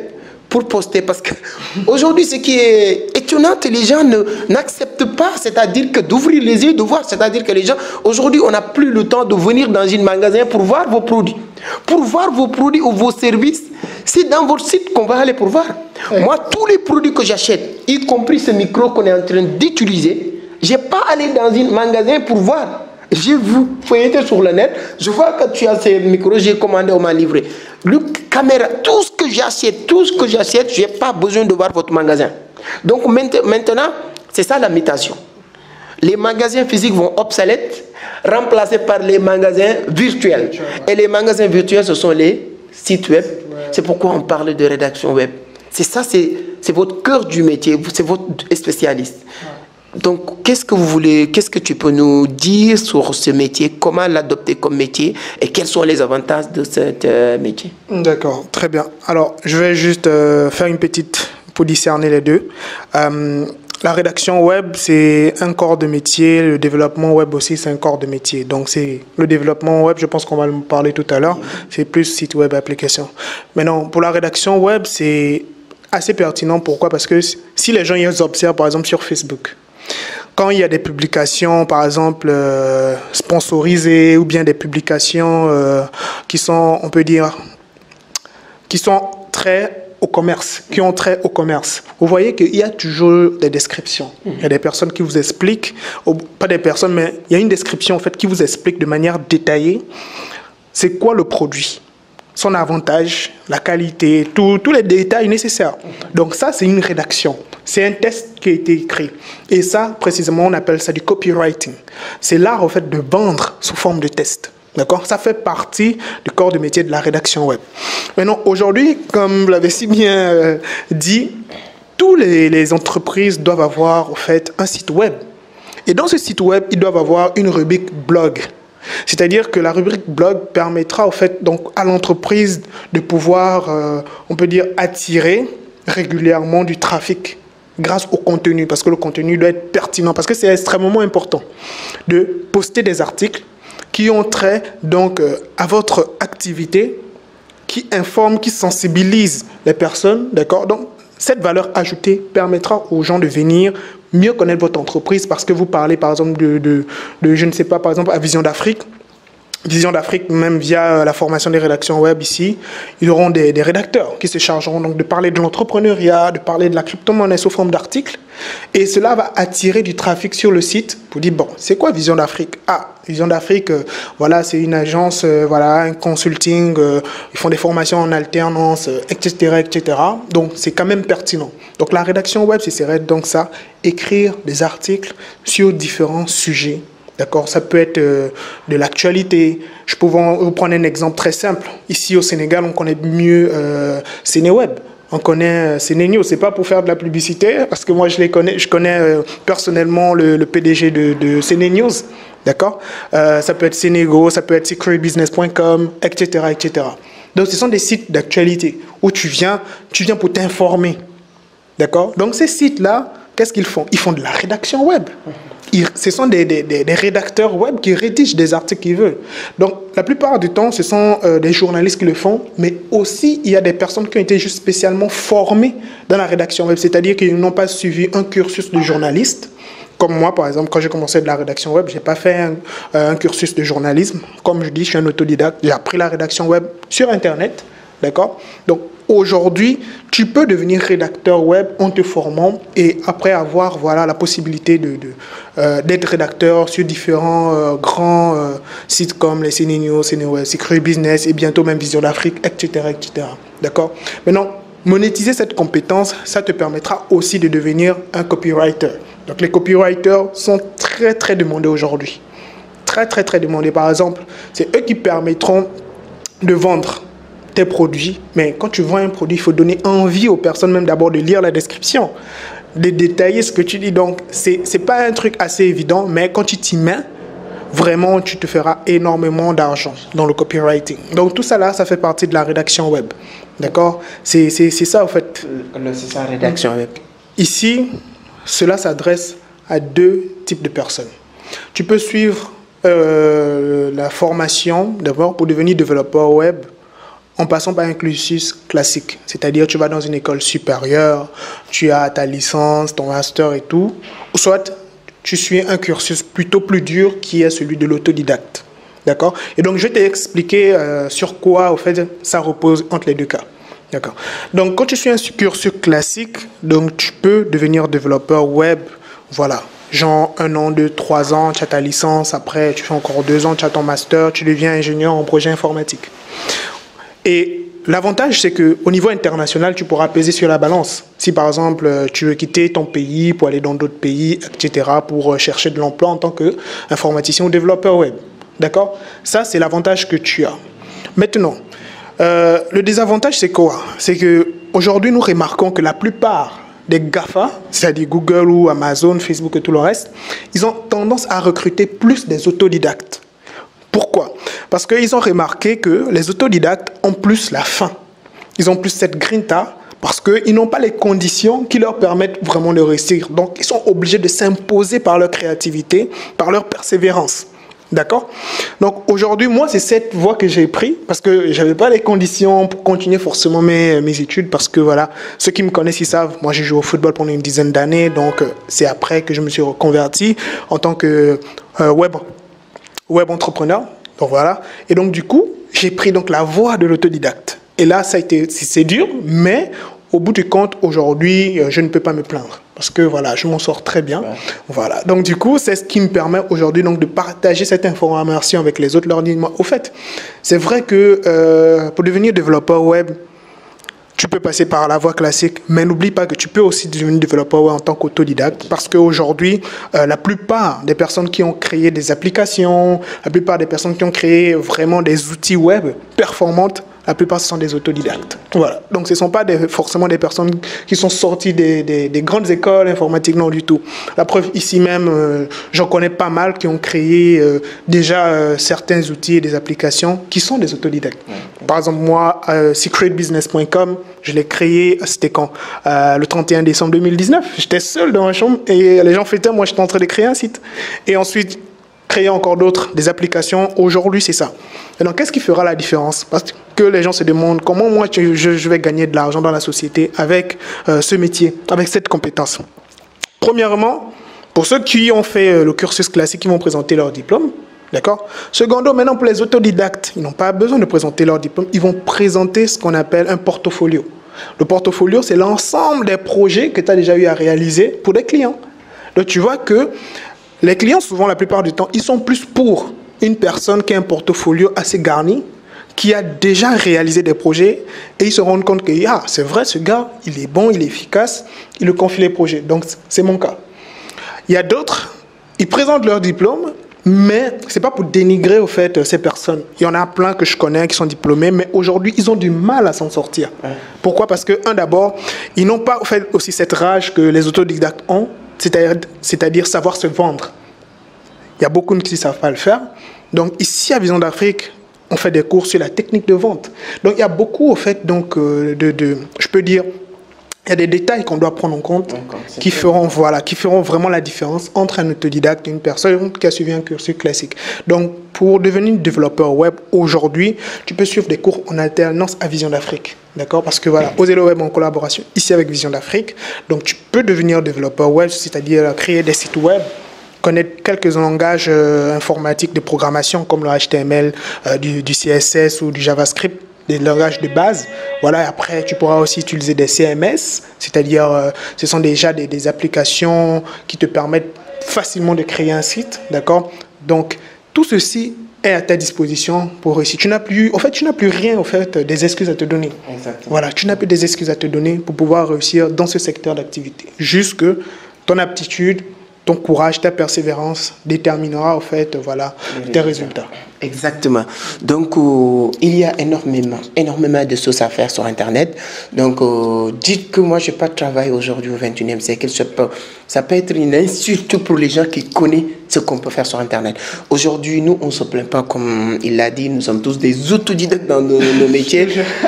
pour poster. Parce qu'aujourd'hui, ce qui est étonnant, les gens n'acceptent pas, c'est-à-dire que d'ouvrir les yeux, de voir, c'est-à-dire que les gens, aujourd'hui, on n'a plus le temps de venir dans un magasin pour voir vos produits. Pour voir vos produits ou vos services, c'est dans votre site qu'on va aller pour voir. Oui. Moi, tous les produits que j'achète, y compris ce micro qu'on est en train d'utiliser, je n'ai pas allé dans un magasin pour voir. J'ai feuilleté sur le net, je vois que tu as ces micros, j'ai commandé, on m'a livré. Le caméra, tout ce que j'achète, je n'ai pas besoin de voir votre magasin. Donc maintenant, c'est ça la mutation. Les magasins physiques vont obsolètes, remplacés par les magasins virtuels. Et les magasins virtuels, ce sont les sites web. C'est pourquoi on parle de rédaction web. C'est ça, c'est votre cœur du métier, c'est votre spécialiste. Donc, qu'est-ce que tu peux nous dire sur ce métier, comment l'adopter comme métier et quels sont les avantages de ce métier? D'accord, très bien. Alors, je vais juste faire une petite pour discerner les deux. La rédaction web, c'est un corps de métier. Le développement web aussi, c'est un corps de métier. Donc, c'est le développement web, je pense qu'on va en parler tout à l'heure. C'est plus site web, application. Maintenant, pour la rédaction web, c'est assez pertinent. Pourquoi? Parce que si les gens ils observent, par exemple, sur Facebook, quand il y a des publications, par exemple, sponsorisées ou bien des publications qui sont, on peut dire, qui sont très au commerce, qui ont trait au commerce. Vous voyez qu'il y a toujours des descriptions. Il y a des personnes qui vous expliquent, pas des personnes, mais il y a une description en fait qui vous explique de manière détaillée c'est quoi le produit, son avantage, la qualité, tous les détails nécessaires. Donc ça, c'est une rédaction. C'est un texte qui a été écrit. Et ça, précisément, on appelle ça du copywriting. C'est l'art, en fait, de vendre sous forme de texte. D'accord? Ça fait partie du corps de métier de la rédaction web. Maintenant, aujourd'hui, comme vous l'avez si bien dit, toutes les entreprises doivent avoir, en fait, un site web. Et dans ce site web, ils doivent avoir une rubrique blog. C'est-à-dire que la rubrique blog permettra, en fait, donc, à l'entreprise de pouvoir, on peut dire, attirer régulièrement du trafic grâce au contenu, parce que le contenu doit être pertinent, parce que c'est extrêmement important de poster des articles qui ont trait donc à votre activité, qui informent, qui sensibilisent les personnes, d'accord? Donc, cette valeur ajoutée permettra aux gens de venir mieux connaître votre entreprise parce que vous parlez, par exemple, de je ne sais pas, par exemple, à Vision d'Afrique. Vision d'Afrique, même via la formation des rédactions web ici, ils auront des rédacteurs qui se chargeront donc de parler de l'entrepreneuriat, de parler de la crypto-monnaie sous forme d'articles. Et cela va attirer du trafic sur le site pour dire, bon, c'est quoi Vision d'Afrique? Ah, Vision d'Afrique, voilà, c'est une agence, voilà, un consulting, ils font des formations en alternance, etc., etc. Donc, c'est quand même pertinent. Donc, la rédaction web, ce serait donc ça, écrire des articles sur différents sujets. D'accord, ça peut être de l'actualité. Je peux vous prendre un exemple très simple. Ici au Sénégal, on connaît mieux Sénéweb. On connaît Sénénews. C'est pas pour faire de la publicité, parce que moi je connais personnellement le PDG de Sénénews. D'accord, ça peut être Sénégo, ça peut être secretbusiness.com, etc., etc. Donc ce sont des sites d'actualité où tu viens pour t'informer. D'accord. Donc ces sites-là, qu'est-ce qu'ils font? Ils font de la rédaction web. Ce sont des rédacteurs web qui rédigent des articles qu'ils veulent. Donc, la plupart du temps, ce sont des journalistes qui le font, mais aussi, il y a des personnes qui ont été juste spécialement formées dans la rédaction web, c'est-à-dire qu'ils n'ont pas suivi un cursus de journaliste. Comme moi, par exemple, quand j'ai commencé de la rédaction web, je n'ai pas fait un cursus de journalisme. Comme je dis, je suis un autodidacte. J'ai appris la rédaction web sur Internet. D'accord? Donc, aujourd'hui, tu peux devenir rédacteur web en te formant et après avoir voilà, la possibilité d'être rédacteur sur différents grands sites comme les Sénénews, Sénéweb, Secret Business et bientôt même Vision d'Afrique, etc., etc. D'accord? Maintenant, monétiser cette compétence, ça te permettra aussi de devenir un copywriter. Donc les copywriters sont très très demandés aujourd'hui. Très très très demandés. Par exemple, c'est eux qui permettront de vendre tes produits. Mais quand tu vends un produit, il faut donner envie aux personnes même d'abord de lire la description, de détailler ce que tu dis. Donc c'est pas un truc assez évident, mais quand tu t'y mets, vraiment, tu te feras énormément d'argent dans le copywriting. Donc tout ça là, ça fait partie de la rédaction web. D'accord? C'est ça en fait. C'est ça, rédaction web. Ici, cela s'adresse à deux types de personnes. Tu peux suivre la formation d'abord pour devenir développeur web en passant par un cursus classique. C'est-à-dire tu vas dans une école supérieure, tu as ta licence, ton master et tout. Ou soit tu suis un cursus plutôt plus dur qui est celui de l'autodidacte. D'accord? Et donc, je vais t'expliquer sur quoi, au fait, ça repose entre les deux cas. D'accord? Donc, quand tu suis un cursus classique, donc tu peux devenir développeur web. Voilà. Genre 1 an, 2, 3 ans, tu as ta licence. Après, tu fais encore 2 ans, tu as ton master. Tu deviens ingénieur en projet informatique. Et l'avantage, c'est qu'au niveau international, tu pourras peser sur la balance. Si par exemple, tu veux quitter ton pays pour aller dans d'autres pays, etc., pour chercher de l'emploi en tant qu'informaticien ou développeur web. D'accord? Ça, c'est l'avantage que tu as. Maintenant, le désavantage, c'est quoi? C'est qu'aujourd'hui, nous remarquons que la plupart des GAFA, c'est-à-dire Google ou Amazon, Facebook et tout le reste, ils ont tendance à recruter plus des autodidactes. Pourquoi? Parce qu'ils ont remarqué que les autodidactes ont plus la faim. Ils ont plus cette grinta parce qu'ils n'ont pas les conditions qui leur permettent vraiment de réussir. Donc, ils sont obligés de s'imposer par leur créativité, par leur persévérance. D'accord? Donc, aujourd'hui, moi, c'est cette voie que j'ai prise parce que je n'avais pas les conditions pour continuer forcément mes études parce que, voilà, ceux qui me connaissent, ils savent, moi, j'ai joué au football pendant une dizaine d'années. Donc, c'est après que je me suis reconverti en tant que web entrepreneur. Donc voilà. Et donc du coup, j'ai pris donc la voie de l'autodidacte. Et là, c'est dur, mais au bout du compte, aujourd'hui, je ne peux pas me plaindre parce que voilà, je m'en sors très bien. Ouais. Voilà. Donc du coup, c'est ce qui me permet aujourd'hui donc de partager cette information avec les autres. Leur dire, moi, au fait, c'est vrai que pour devenir développeur web, tu peux passer par la voie classique, mais n'oublie pas que tu peux aussi devenir développeur web en tant qu'autodidacte parce qu'aujourd'hui, la plupart des personnes qui ont créé des applications, la plupart des personnes qui ont créé vraiment des outils web performantes, la plupart ce sont des autodidactes. Voilà. Donc ce ne sont pas forcément des personnes qui sont sorties des grandes écoles informatiques, non du tout. La preuve, ici même, j'en connais pas mal qui ont créé déjà certains outils et des applications qui sont des autodidactes. Ouais. Par exemple, moi, secretbusiness.com, je l'ai créé, c'était quand? Le 31 décembre 2019. J'étais seul dans ma chambre et les gens fêtaient, moi j'étais en train de créer un site. Et ensuite, créer encore d'autres, des applications. Aujourd'hui, c'est ça. Et donc, qu'est-ce qui fera la différence? Parce que les gens se demandent comment moi, je vais gagner de l'argent dans la société avec ce métier, avec cette compétence. Premièrement, pour ceux qui ont fait le cursus classique, ils vont présenter leur diplôme. D'accord? Secondo, maintenant, pour les autodidactes, ils n'ont pas besoin de présenter leur diplôme. Ils vont présenter ce qu'on appelle un portfolio. Le portfolio, c'est l'ensemble des projets que tu as déjà eu à réaliser pour des clients. Donc, tu vois que les clients, souvent, la plupart du temps, ils sont plus pour une personne qui a un portfolio assez garni, qui a déjà réalisé des projets, et ils se rendent compte que c'est vrai, ce gars, il est bon, il est efficace, il le confie les projets. Donc, c'est mon cas. Il y a d'autres, ils présentent leur diplôme, mais ce n'est pas pour dénigrer, au fait, ces personnes. Il y en a plein que je connais qui sont diplômés, mais aujourd'hui, ils ont du mal à s'en sortir. Ouais. Pourquoi? Parce que, d'abord, ils n'ont pas, au fait, aussi cette rage que les autodidactes ont, c'est-à-dire savoir se vendre. Il y a beaucoup qui ne savent pas le faire. Donc ici à Vision d'Afrique, on fait des cours sur la technique de vente. Donc il y a beaucoup au fait donc je peux dire, il y a des détails qu'on doit prendre en compte qui feront vraiment la différence entre un autodidacte et une personne qui a suivi un cursus classique. Donc pour devenir développeur web aujourd'hui, tu peux suivre des cours en alternance à Vision d'Afrique. D'accord? Parce que voilà, Oser le web en collaboration ici avec Vision d'Afrique. Donc tu peux devenir développeur web, c'est-à-dire créer des sites web, connaître quelques langages informatiques de programmation comme le HTML, du CSS ou du JavaScript, des langages de base. Voilà, après, tu pourras aussi utiliser des CMS, c'est-à-dire ce sont déjà des applications qui te permettent facilement de créer un site, d'accord? Donc, tout ceci est à ta disposition pour réussir. Tu n'as plus rien, en fait, des excuses à te donner. Exactement. Voilà, tu n'as plus des excuses à te donner pour pouvoir réussir dans ce secteur d'activité. Juste que ton aptitude, ton courage, ta persévérance déterminera, en fait, voilà, tes résultats. Exactement. Donc, il y a énormément de choses à faire sur Internet. Donc, dites que moi, je n'ai pas de travail aujourd'hui au 21e siècle. Ça peut être une insulte pour les gens qui connaissent ce qu'on peut faire sur Internet. Aujourd'hui, nous, on ne se plaint pas, comme il l'a dit, nous sommes tous des autodidactes dans nos métiers.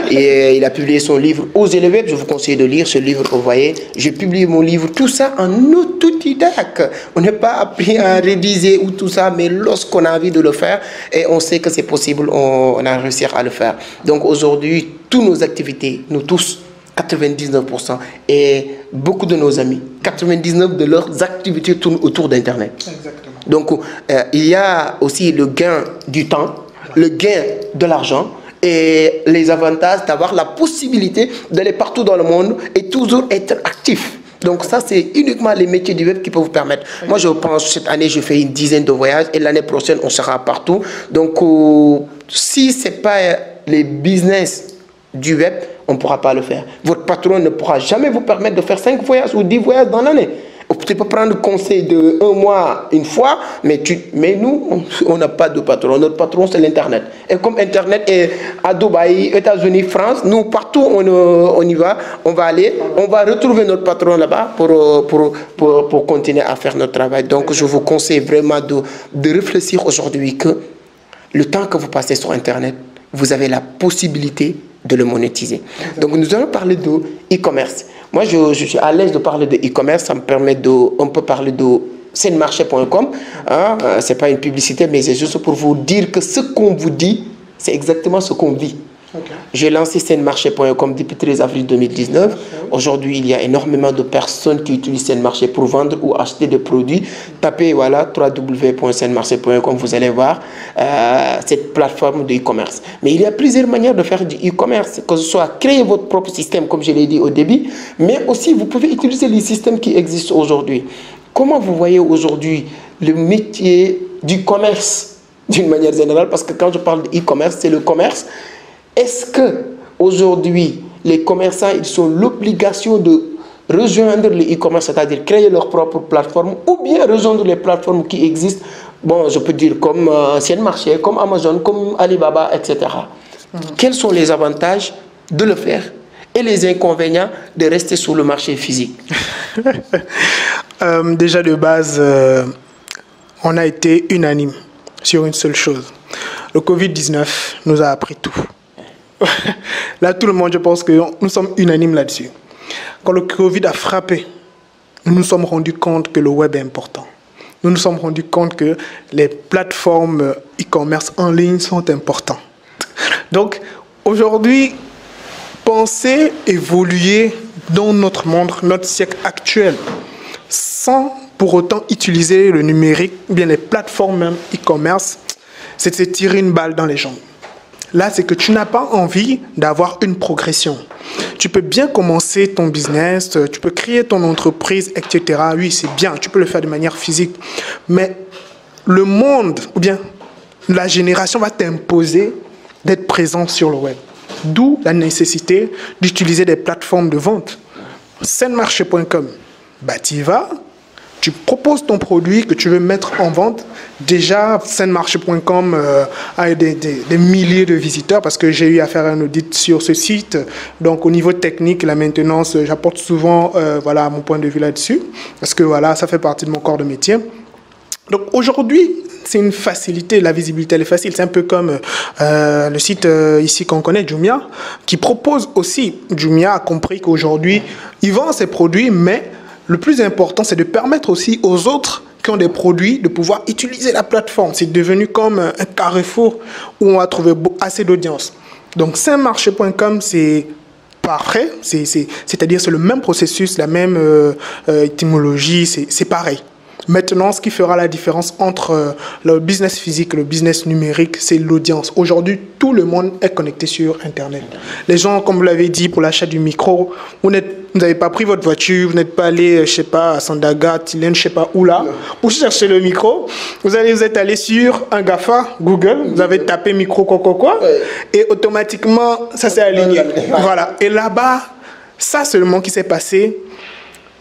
Et il a publié son livre « Osez le web ». Je vous conseille de lire ce livre, vous voyez. J'ai publié mon livre, tout ça en autodidacte. On n'est pas appris à réviser ou tout ça, mais lorsqu'on a envie de le faire, et on sait que c'est possible, on a réussi à le faire. Donc aujourd'hui, toutes nos activités, nous tous, 99%, et beaucoup de nos amis, 99% de leurs activités tournent autour d'Internet. Exactement. Donc, il y a aussi le gain du temps, le gain de l'argent et les avantages d'avoir la possibilité d'aller partout dans le monde et toujours être actif. Donc ça, c'est uniquement les métiers du web qui peuvent vous permettre. Moi, je pense, cette année, je fais une dizaine de voyages et l'année prochaine, on sera partout. Donc, si ce n'est pas les business du web, on ne pourra pas le faire. Votre patron ne pourra jamais vous permettre de faire 5 voyages ou 10 voyages dans l'année. Tu peux prendre conseil de 1 mois une fois, mais nous, on n'a pas de patron. Notre patron, c'est l'Internet. Et comme Internet est à Dubaï, États-Unis, France, nous, partout on y va, on va aller, on va retrouver notre patron là-bas pour continuer à faire notre travail. Donc, je vous conseille vraiment de réfléchir aujourd'hui que le temps que vous passez sur Internet, vous avez la possibilité de le monétiser. Donc, nous allons parler de e-commerce. Moi, je suis à l'aise de parler de e-commerce. Ça me permet on peut parler de senmarché.com. Hein? Ce n'est pas une publicité, mais c'est juste pour vous dire que ce qu'on vous dit, c'est exactement ce qu'on vit. Okay. J'ai lancé senmarché.com depuis 13 avril 2019. Okay. Aujourd'hui, il y a énormément de personnes qui utilisent Senmarché pour vendre ou acheter des produits. Tapez voilà, www.senmarché.com, vous allez voir cette plateforme de e-commerce. Mais il y a plusieurs manières de faire du e-commerce, que ce soit créer votre propre système, comme je l'ai dit au début, mais aussi vous pouvez utiliser les systèmes qui existent aujourd'hui. Comment vous voyez aujourd'hui le métier du commerce d'une manière générale? Parce que quand je parle de e-commerce, c'est le commerce. Est-ce qu'aujourd'hui, les commerçants, ils ont l'obligation de rejoindre les e-commerce, c'est-à-dire créer leur propre plateforme, ou bien rejoindre les plateformes qui existent, bon, je peux dire comme Senmarché, comme Amazon, comme Alibaba, etc. Quels sont les avantages de le faire et les inconvénients de rester sur le marché physique? Déjà de base, on a été unanime sur une seule chose. Le Covid-19 nous a appris tout. Là, tout le monde, je pense que nous sommes unanimes là-dessus. Quand le Covid a frappé, nous nous sommes rendus compte que le web est important. Nous nous sommes rendus compte que les plateformes e-commerce en ligne sont importantes. Donc, aujourd'hui, penser évoluer dans notre monde, notre siècle actuel, sans pour autant utiliser le numérique, bien les plateformes e-commerce, c'est de se tirer une balle dans les jambes. Là, c'est que tu n'as pas envie d'avoir une progression. Tu peux bien commencer ton business, tu peux créer ton entreprise, etc. Oui, c'est bien, tu peux le faire de manière physique. Mais le monde, ou bien la génération va t'imposer d'être présent sur le web. D'où la nécessité d'utiliser des plateformes de vente. Senmarché.com, tu y vas. Tu proposes ton produit que tu veux mettre en vente. Déjà, senmarché.com a des milliers de visiteurs parce que j'ai eu à faire un audit sur ce site. Donc, au niveau technique, la maintenance, j'apporte souvent voilà, mon point de vue là-dessus parce que voilà, ça fait partie de mon corps de métier. Donc, aujourd'hui, c'est une facilité. La visibilité, elle est facile. C'est un peu comme le site ici qu'on connaît, Jumia, qui propose aussi. Jumia a compris qu'aujourd'hui, il vend ses produits, mais le plus important, c'est de permettre aussi aux autres qui ont des produits de pouvoir utiliser la plateforme. C'est devenu comme un carrefour où on va trouver assez d'audience. Donc, senmarché.com, c'est parfait. C'est-à-dire c'est le même processus, la même étymologie, c'est pareil. Maintenant, ce qui fera la différence entre le business physique et le business numérique, c'est l'audience. Aujourd'hui, tout le monde est connecté sur Internet. Les gens, comme vous l'avez dit, pour l'achat du micro, vous n'avez pas pris votre voiture, vous n'êtes pas allé, je sais pas, à Sandaga, Tilène, je sais pas où là, pour chercher le micro. Vous êtes allé sur un GAFA, Google, vous avez tapé micro quoi, et automatiquement, ça s'est aligné. Voilà. Et là-bas, ça, c'est le moment qui s'est passé.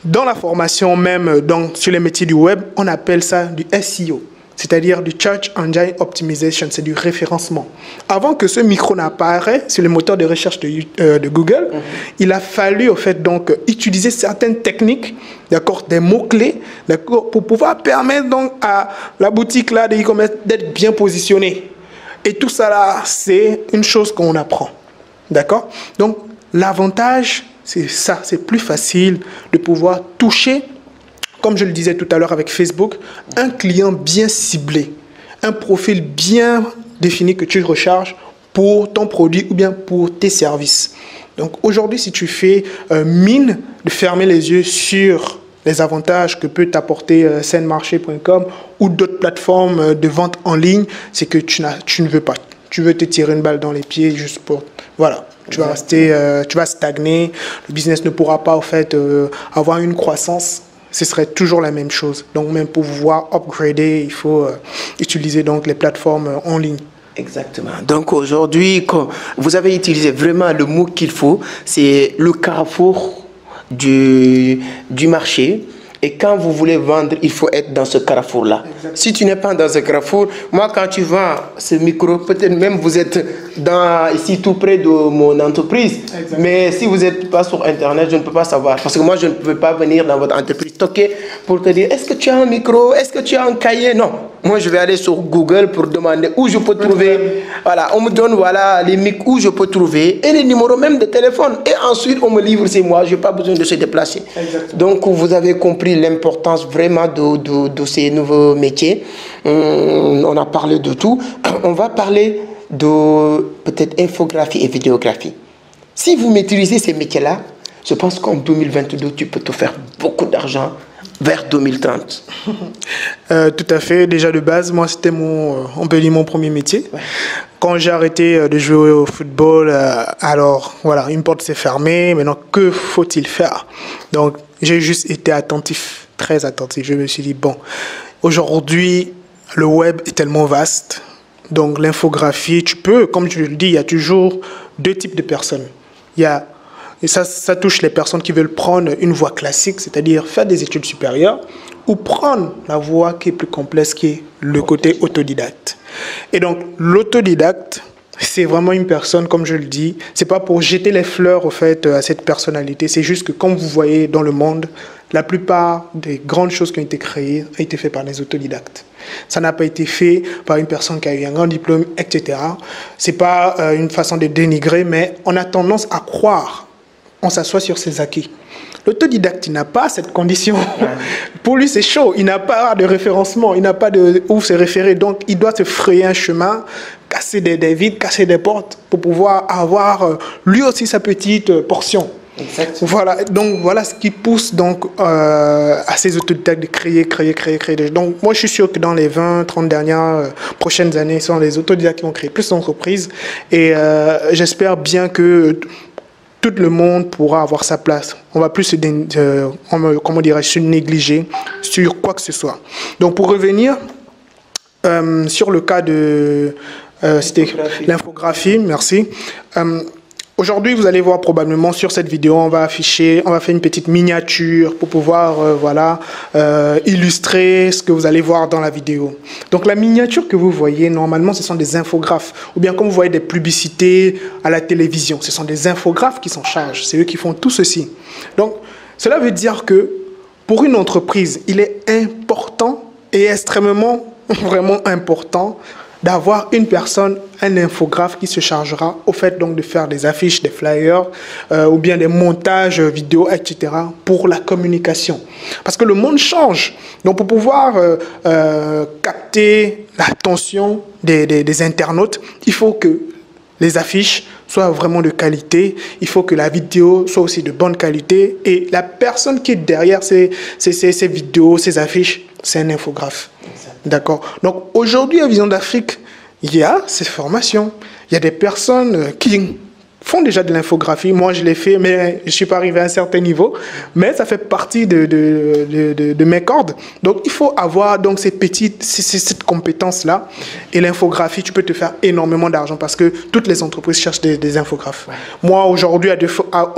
Dans la formation même, donc, sur les métiers du web, on appelle ça du SEO, c'est-à-dire du Search Engine Optimization, c'est du référencement. Avant que ce micro n'apparaisse sur les moteurs de recherche de Google, il a fallu au fait donc utiliser certaines techniques, d'accord, des mots-clés, d'accord, pour pouvoir permettre donc à la boutique là de e-commerce d'être bien positionnée. Et tout ça là, c'est une chose qu'on apprend, d'accord. Donc l'avantage, c'est ça, c'est plus facile de pouvoir toucher, comme je le disais tout à l'heure avec Facebook, un client bien ciblé, un profil bien défini que tu recharges pour ton produit ou bien pour tes services. Donc aujourd'hui, si tu fais mine de fermer les yeux sur les avantages que peut t'apporter SENmarché.com ou d'autres plateformes de vente en ligne, c'est que tu ne veux pas. Tu veux te tirer une balle dans les pieds juste pour... Voilà. Tu vas rester, tu vas stagner, le business ne pourra pas en fait avoir une croissance, ce serait toujours la même chose. Donc même pour pouvoir upgrader, il faut utiliser donc les plateformes en ligne. Exactement. Donc aujourd'hui, vous avez utilisé vraiment le mot qu'il faut, c'est le carrefour du marché. Et quand vous voulez vendre, il faut être dans ce carrefour-là. Si tu n'es pas dans ce carrefour, moi, quand tu vends ce micro, peut-être même vous êtes ici tout près de mon entreprise. Exactement. Mais si vous n'êtes pas sur Internet, je ne peux pas savoir. Parce que moi, je ne peux pas venir dans votre entreprise toquer pour te dire, est-ce que tu as un micro? Est-ce que tu as un cahier? Non. Moi, je vais aller sur Google pour demander où je peux trouver. Voilà, on me donne voilà, les micros où je peux trouver et les numéros même de téléphone. Et ensuite, on me livre, c'est moi. Je n'ai pas besoin de se déplacer. Exactement. Donc, vous avez compris l'importance vraiment de ces nouveaux métiers. On a parlé de tout. On va parler de peut-être infographie et vidéographie. Si vous maîtrisez ces métiers-là, je pense qu'en 2022, tu peux te faire beaucoup d'argent vers 2030. Tout à fait. Déjà de base, moi, c'était on peut dire mon premier métier. Ouais. Quand j'ai arrêté de jouer au football, alors voilà, une porte s'est fermée. Maintenant, que faut-il faire? Donc, j'ai juste été attentif, très attentif. Je me suis dit, bon, aujourd'hui, le web est tellement vaste. Donc, l'infographie, tu peux, comme je le dis, il y a toujours deux types de personnes. Et ça touche les personnes qui veulent prendre une voie classique, c'est-à-dire faire des études supérieures, ou prendre la voie qui est plus complexe, qui est le côté autodidacte. Et donc, l'autodidacte, c'est vraiment une personne, comme je le dis, c'est pas pour jeter les fleurs au fait à cette personnalité, c'est juste que comme vous voyez dans le monde, la plupart des grandes choses qui ont été créées ont été faites par des autodidactes. Ça n'a pas été fait par une personne qui a eu un grand diplôme, etc. C'est pas une façon de dénigrer, mais on a tendance à croire, on s'assoit sur ses acquis. L'autodidacte, il n'a pas cette condition. Pour lui, c'est chaud. Il n'a pas de référencement, il n'a pas de où se référer. Donc, il doit se frayer un chemin, casser des vides, casser des portes pour pouvoir avoir lui aussi sa petite portion. Exactement. Voilà. Donc, voilà ce qui pousse donc, à ces autodidactes de créer. Donc, moi, je suis sûr que dans les 20, 30 dernières prochaines années, ce sont les autodidactes qui vont créer plus d'entreprises. Et j'espère bien que tout le monde pourra avoir sa place. On va plus se négliger sur quoi que ce soit. Donc, pour revenir sur le cas de l'infographie, merci. Aujourd'hui, vous allez voir probablement sur cette vidéo, on va faire une petite miniature pour pouvoir illustrer ce que vous allez voir dans la vidéo. Donc la miniature que vous voyez, normalement, ce sont des infographes. Ou bien comme vous voyez des publicités à la télévision, ce sont des infographes qui s'en chargent. C'est eux qui font tout ceci. Donc cela veut dire que pour une entreprise, il est important et extrêmement, vraiment important d'avoir une personne, un infographe qui se chargera au fait donc de faire des affiches, des flyers ou bien des montages vidéo, etc. pour la communication. Parce que le monde change. Donc pour pouvoir capter l'attention des internautes, il faut que les affiches soient vraiment de qualité. Il faut que la vidéo soit aussi de bonne qualité. Et la personne qui est derrière ces vidéos, ces affiches, c'est un infographe. D'accord. Donc aujourd'hui, à Vision d'Afrique, il y a ces formations. Il y a des personnes qui font déjà de l'infographie. Moi, je l'ai fait, mais je ne suis pas arrivé à un certain niveau. Mais ça fait partie de mes cordes. Donc, il faut avoir donc, cette compétence-là. Et l'infographie, tu peux te faire énormément d'argent parce que toutes les entreprises cherchent des infographes. Ouais. Moi, aujourd'hui,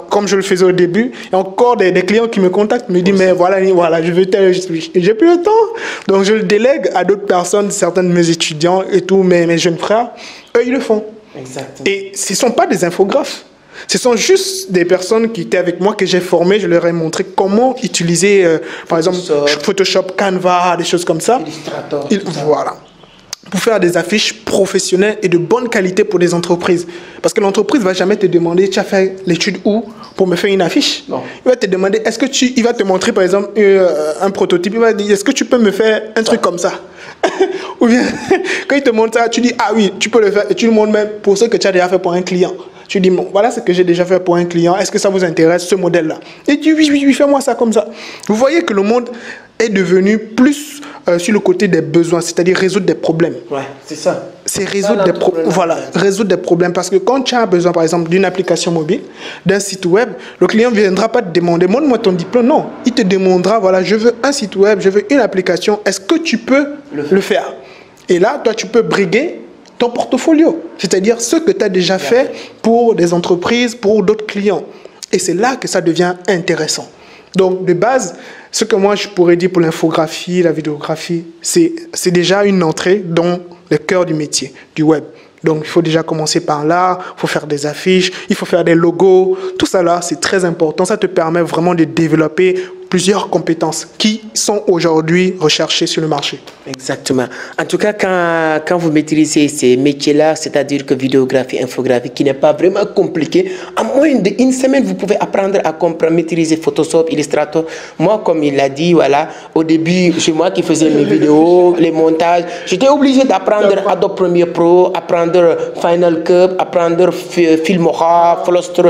comme je le faisais au début, il y a encore des clients qui me contactent, me disent, mais voilà, je veux tel, j'ai plus le temps. Donc, je le délègue à d'autres personnes, certains de mes étudiants et tous mes jeunes frères. Eux, ils le font. Exactement. Et ce ne sont pas des infographes. Ce sont juste des personnes qui étaient avec moi, que j'ai formées. Je leur ai montré comment utiliser, par exemple, Photoshop, Canva, des choses comme ça. Illustrator. Voilà. Pour faire des affiches professionnelles et de bonne qualité pour des entreprises. Parce que l'entreprise ne va jamais te demander, tu as fait l'étude où pour me faire une affiche. Non. Il va te demander, il va te montrer par exemple un prototype. Il va dire, est-ce que tu peux me faire un truc comme ça? Ou bien, quand il te montre ça, tu dis, ah oui, tu peux le faire. Et tu le montres même pour ce que tu as déjà fait pour un client. Tu dis, bon, voilà ce que j'ai déjà fait pour un client. Est-ce que ça vous intéresse, ce modèle-là? Et tu dis, oui, fais-moi ça comme ça. Vous voyez que le monde est devenu plus sur le côté des besoins, c'est-à-dire résoudre des problèmes. Ouais, c'est ça. C'est résoudre résoudre des problèmes. Parce que quand tu as besoin, par exemple, d'une application mobile, d'un site web, le client ne viendra pas te demander, montre-moi ton diplôme. Non, il te demandera, voilà, je veux un site web, je veux une application. Est-ce que tu peux le faire? Et là, toi, tu peux briguer ton portfolio, c'est-à-dire ce que tu as déjà fait pour des entreprises, pour d'autres clients. Et c'est là que ça devient intéressant. Donc, de base, ce que moi, je pourrais dire pour l'infographie, la vidéographie, c'est déjà une entrée dans le cœur du métier, du web. Donc, il faut déjà commencer par là, il faut faire des affiches, il faut faire des logos. Tout ça là, c'est très important. Ça te permet vraiment de développer plusieurs compétences qui sont aujourd'hui recherchées sur le marché. Exactement. En tout cas, quand vous maîtrisez ces métiers-là, c'est-à-dire que vidéographie, infographie, qui n'est pas vraiment compliqué, en moins d'une semaine, vous pouvez apprendre à comprendre, maîtriser Photoshop, Illustrator. Moi, comme il l'a dit, voilà, au début, c'est moi qui faisais mes vidéos, les montages. J'étais obligé d'apprendre Adobe Premiere Pro, apprendre Final Cut, apprendre Filmora, Fluster,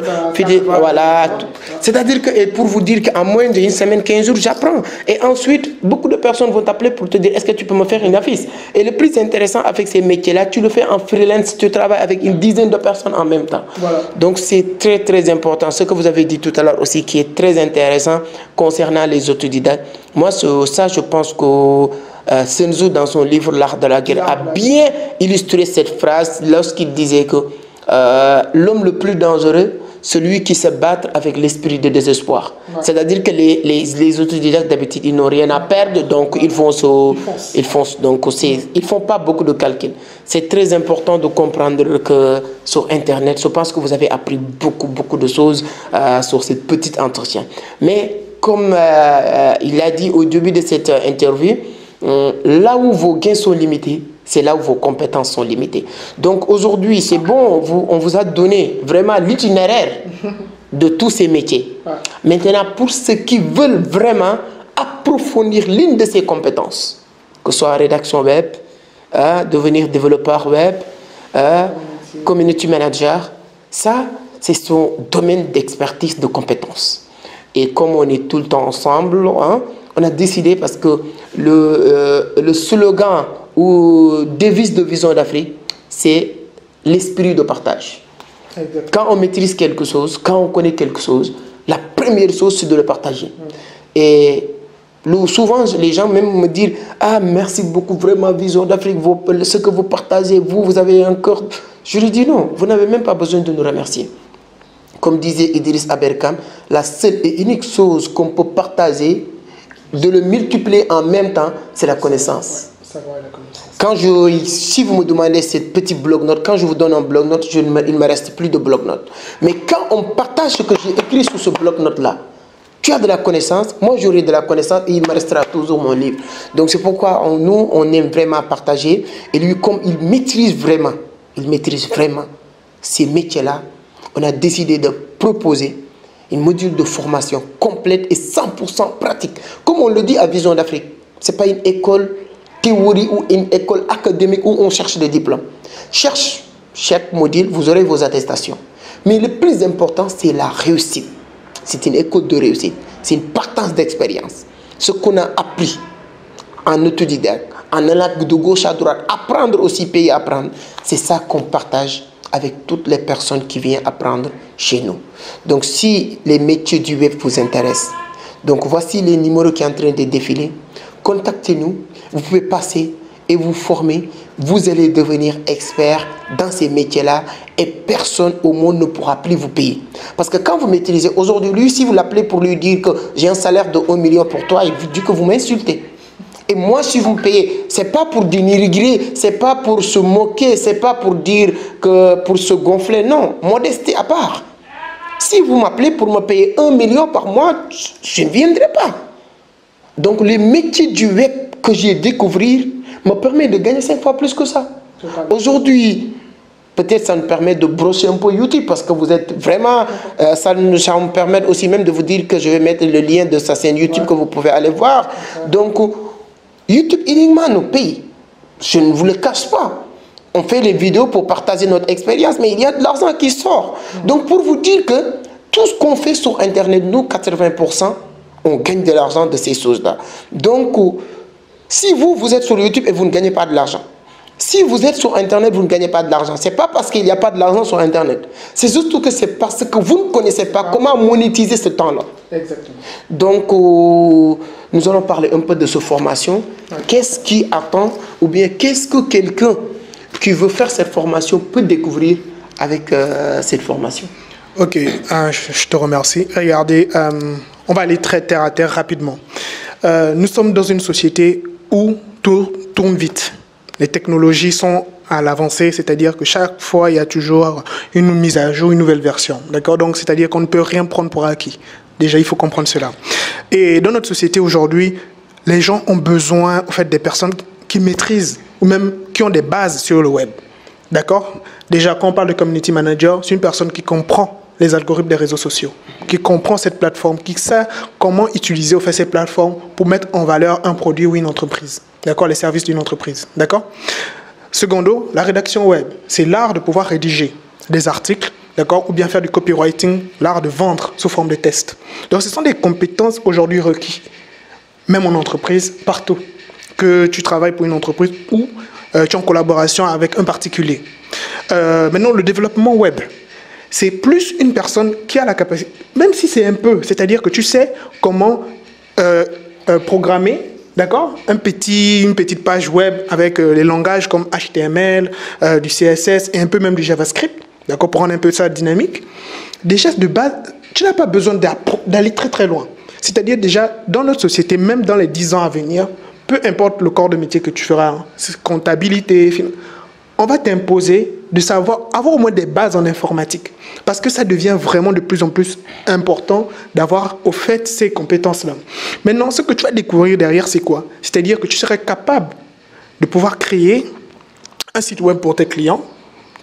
voilà. C'est-à-dire que, et pour vous dire qu'en moins d'une semaine, 15 jours, j'apprends. Et ensuite, beaucoup de personnes vont t'appeler pour te dire, est-ce que tu peux me faire une affiche? Et le plus intéressant avec ces métiers-là, tu le fais en freelance, tu travailles avec une dizaine de personnes en même temps. Voilà. Donc, c'est très, très important. Ce que vous avez dit tout à l'heure aussi, qui est très intéressant concernant les autodidactes. Moi, ça, je pense que Sun Tzu, dans son livre L'Art de la guerre, a bien illustré cette phrase lorsqu'il disait que l'homme le plus dangereux, celui qui se bat avec l'esprit de désespoir. Ouais. C'est-à-dire que les autodidactes, d'habitude, ils n'ont rien à perdre, donc ils font pas beaucoup de calculs. C'est très important de comprendre que sur Internet, je pense que vous avez appris beaucoup de choses sur ce petit entretien. Mais comme il a dit au début de cette interview, là où vos gains sont limités, c'est là où vos compétences sont limitées. Donc aujourd'hui, c'est bon, on vous a donné vraiment l'itinéraire de tous ces métiers. Maintenant, pour ceux qui veulent vraiment approfondir l'une de ces compétences, que ce soit rédaction web, devenir développeur web, community manager, ça, c'est son domaine d'expertise, de compétences. Et comme on est tout le temps ensemble, on a décidé, parce que le slogan ou devise de Vision d'Afrique, c'est l'esprit de partage. Exactement. Quand on maîtrise quelque chose, quand on connaît quelque chose, la première chose, c'est de le partager. Et souvent, les gens même me disent, ah, merci beaucoup, vraiment, Vision d'Afrique, ce que vous partagez, vous avez un cœur. Je lui dis non, vous n'avez même pas besoin de nous remercier. Comme disait Idriss Aberkane, la seule et unique chose qu'on peut partager, de le multiplier en même temps, c'est la connaissance. Si vous me demandez ce petit bloc-notes, quand je vous donne un bloc-notes, il ne me reste plus de bloc-notes. Mais quand on partage ce que j'ai écrit sur ce bloc-notes-là, tu as de la connaissance, moi j'aurai de la connaissance et il me restera toujours mon livre. Donc c'est pourquoi nous, on aime vraiment partager. Et lui, comme il maîtrise vraiment ces métiers-là, on a décidé de proposer une module de formation complète et 100% pratique. Comme on le dit à Vision d'Afrique, ce n'est pas une école théorie ou une école académique où on cherche des diplômes. Cherche chaque module, vous aurez vos attestations. Mais le plus important, c'est la réussite. C'est une école de réussite. C'est une partance d'expérience. Ce qu'on a appris en autodidacte, en allant de gauche à droite, apprendre aussi, payer, apprendre, c'est ça qu'on partage avec toutes les personnes qui viennent apprendre chez nous. Donc, si les métiers du web vous intéressent, donc voici les numéros qui sont en train de défiler. Contactez-nous, vous pouvez passer et vous former. Vous allez devenir expert dans ces métiers-là et personne au monde ne pourra plus vous payer. Parce que quand vous maîtrisez aujourd'hui, lui, si vous l'appelez pour lui dire que j'ai un salaire de 1 million pour toi, il vous dit que vous m'insultez. Et moi, si vous me payez, ce n'est pas pour dénigrer, ce n'est pas pour se moquer, ce n'est pas pour dire que pour se gonfler. Non, modestie à part. Si vous m'appelez pour me payer 1 million par mois, je ne viendrai pas. Donc, le métier du web que j'ai découvert me permet de gagner 5 fois plus que ça. Aujourd'hui, peut-être ça me permet de brosser un peu YouTube parce que vous êtes vraiment... ça me permet aussi même de vous dire que je vais mettre le lien de sa chaîne YouTube que vous pouvez aller voir. Donc, YouTube uniquement nous paye. Je ne vous le cache pas. On fait les vidéos pour partager notre expérience, mais il y a de l'argent qui sort. Donc, pour vous dire que tout ce qu'on fait sur Internet, nous, 80%, on gagne de l'argent de ces choses-là. Donc, si vous êtes sur YouTube et vous ne gagnez pas de l'argent, si vous êtes sur Internet, vous ne gagnez pas de l'argent. Ce n'est pas parce qu'il n'y a pas de l'argent sur Internet. C'est surtout que c'est parce que vous ne connaissez pas comment monétiser ce temps-là. Exactement. Donc, nous allons parler un peu de cette formation. Qu'est-ce qui attend ou bien qu'est-ce que quelqu'un qui veut faire cette formation peut découvrir avec cette formation? Ok, je te remercie. Regardez, on va aller très terre à terre rapidement. Nous sommes dans une société où tout tourne vite. Les technologies sont à l'avancée, c'est-à-dire que chaque fois, il y a toujours une mise à jour, une nouvelle version. D'accord? Donc, c'est-à-dire qu'on ne peut rien prendre pour acquis. Déjà, il faut comprendre cela. Et dans notre société aujourd'hui, les gens ont besoin, en fait, des personnes qui maîtrisent ou même qui ont des bases sur le web. D'accord? Déjà, quand on parle de community manager, c'est une personne qui comprend les algorithmes des réseaux sociaux, qui comprend cette plateforme, qui sait comment utiliser au fait ces plateformes pour mettre en valeur un produit ou une entreprise. D'accord? Les services d'une entreprise. D'accord? Secondo, la rédaction web, c'est l'art de pouvoir rédiger des articles, d'accord, ou bien faire du copywriting, l'art de vendre sous forme de tests. Donc, ce sont des compétences aujourd'hui requises, même en entreprise, partout, que tu travailles pour une entreprise ou tu es en collaboration avec un particulier. Maintenant, le développement web, c'est plus une personne qui a la capacité, même si c'est un peu, c'est-à-dire que tu sais comment programmer, d'accord, une petite page web avec les langages comme HTML, du CSS et un peu même du JavaScript, d'accord, pour rendre un peu ça dynamique. Déjà, de base, tu n'as pas besoin d'aller très très loin. C'est-à-dire déjà, dans notre société, même dans les 10 ans à venir, peu importe le corps de métier que tu feras, hein, comptabilité, on va t'imposer de savoir, avoir au moins des bases en informatique. Parce que ça devient vraiment de plus en plus important d'avoir au fait ces compétences-là. Maintenant, ce que tu vas découvrir derrière, c'est quoi? C'est-à-dire que tu serais capable de pouvoir créer un site web pour tes clients.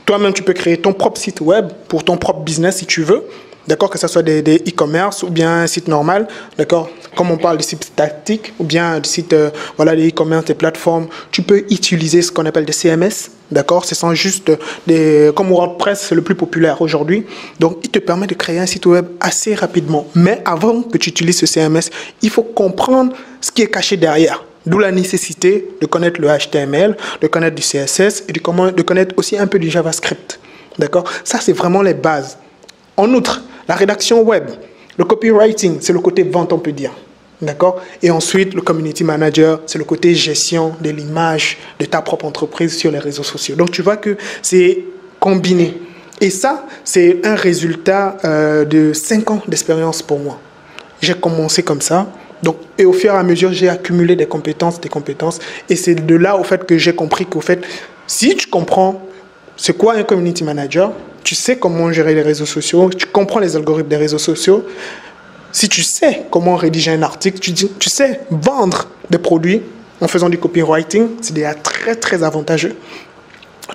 Toi-même, tu peux créer ton propre site web pour ton propre business si tu veux. D'accord, que ce soit des e-commerce ou bien un site normal, d'accord, comme on parle de sites statiques ou bien de sites, voilà, des e-commerce, des plateformes, tu peux utiliser ce qu'on appelle des CMS, d'accord, ce sont juste des, comme WordPress, c'est le plus populaire aujourd'hui, donc il te permet de créer un site web assez rapidement, mais avant que tu utilises ce CMS, il faut comprendre ce qui est caché derrière. D'où la nécessité de connaître le HTML, de connaître du CSS et de connaître aussi un peu du JavaScript, d'accord, ça c'est vraiment les bases. En outre, la rédaction web, le copywriting, c'est le côté vente, on peut dire. D'accord? Et ensuite, le community manager, c'est le côté gestion de l'image de ta propre entreprise sur les réseaux sociaux. Donc, tu vois que c'est combiné. Et ça, c'est un résultat de 5 ans d'expérience pour moi. J'ai commencé comme ça. Donc, et au fur et à mesure, j'ai accumulé des compétences. Et c'est de là, au fait, que j'ai compris qu'au fait, si tu comprends c'est quoi un community manager, tu sais comment gérer les réseaux sociaux, tu comprends les algorithmes des réseaux sociaux. Si tu sais comment rédiger un article, tu sais vendre des produits en faisant du copywriting, c'est déjà très très avantageux.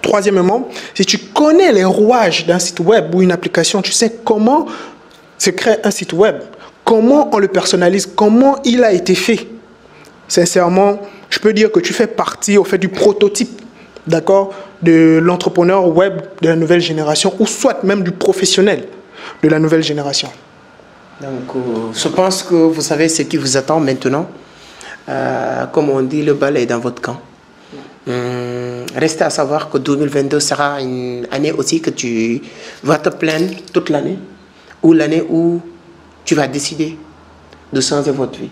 Troisièmement, si tu connais les rouages d'un site web ou une application, tu sais comment se crée un site web, comment on le personnalise, comment il a été fait. Sincèrement, je peux dire que tu fais partie au fait du prototype, d'accord, de l'entrepreneur web de la nouvelle génération ou soit même du professionnel de la nouvelle génération? Donc, je pense que vous savez ce qui vous attend maintenant. Comme on dit, le bal est dans votre camp. Restez à savoir que 2022 sera une année aussi que tu vas te plaindre toute l'année, ou l'année où tu vas décider de changer votre vie.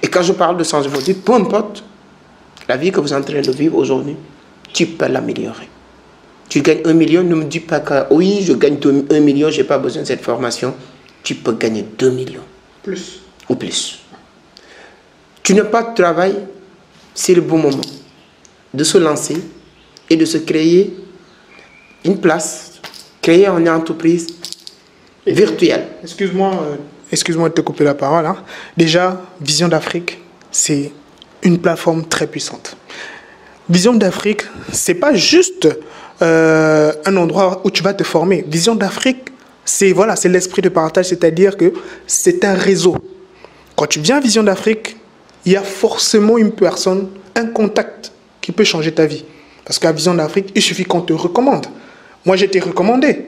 Et quand je parle de changer votre vie, peu importe la vie que vous êtes en train de vivre aujourd'hui, tu peux l'améliorer. Tu gagnes 1 million, ne me dis pas que oui, je gagne 1 million, je n'ai pas besoin de cette formation. Tu peux gagner 2 millions. Plus. Ou plus. Tu n'as pas de travail, c'est le bon moment de se lancer et de se créer une place, créer une entreprise virtuelle. Excuse-moi de te couper la parole. Hein. Déjà, Vision d'Afrique, c'est une plateforme très puissante. Vision d'Afrique, ce n'est pas juste un endroit où tu vas te former. Vision d'Afrique, c'est voilà, l'esprit de partage, c'est-à-dire que c'est un réseau. Quand tu viens à Vision d'Afrique, il y a forcément une personne, un contact qui peut changer ta vie. Parce qu'à Vision d'Afrique, il suffit qu'on te recommande. Moi, j'ai été recommandé.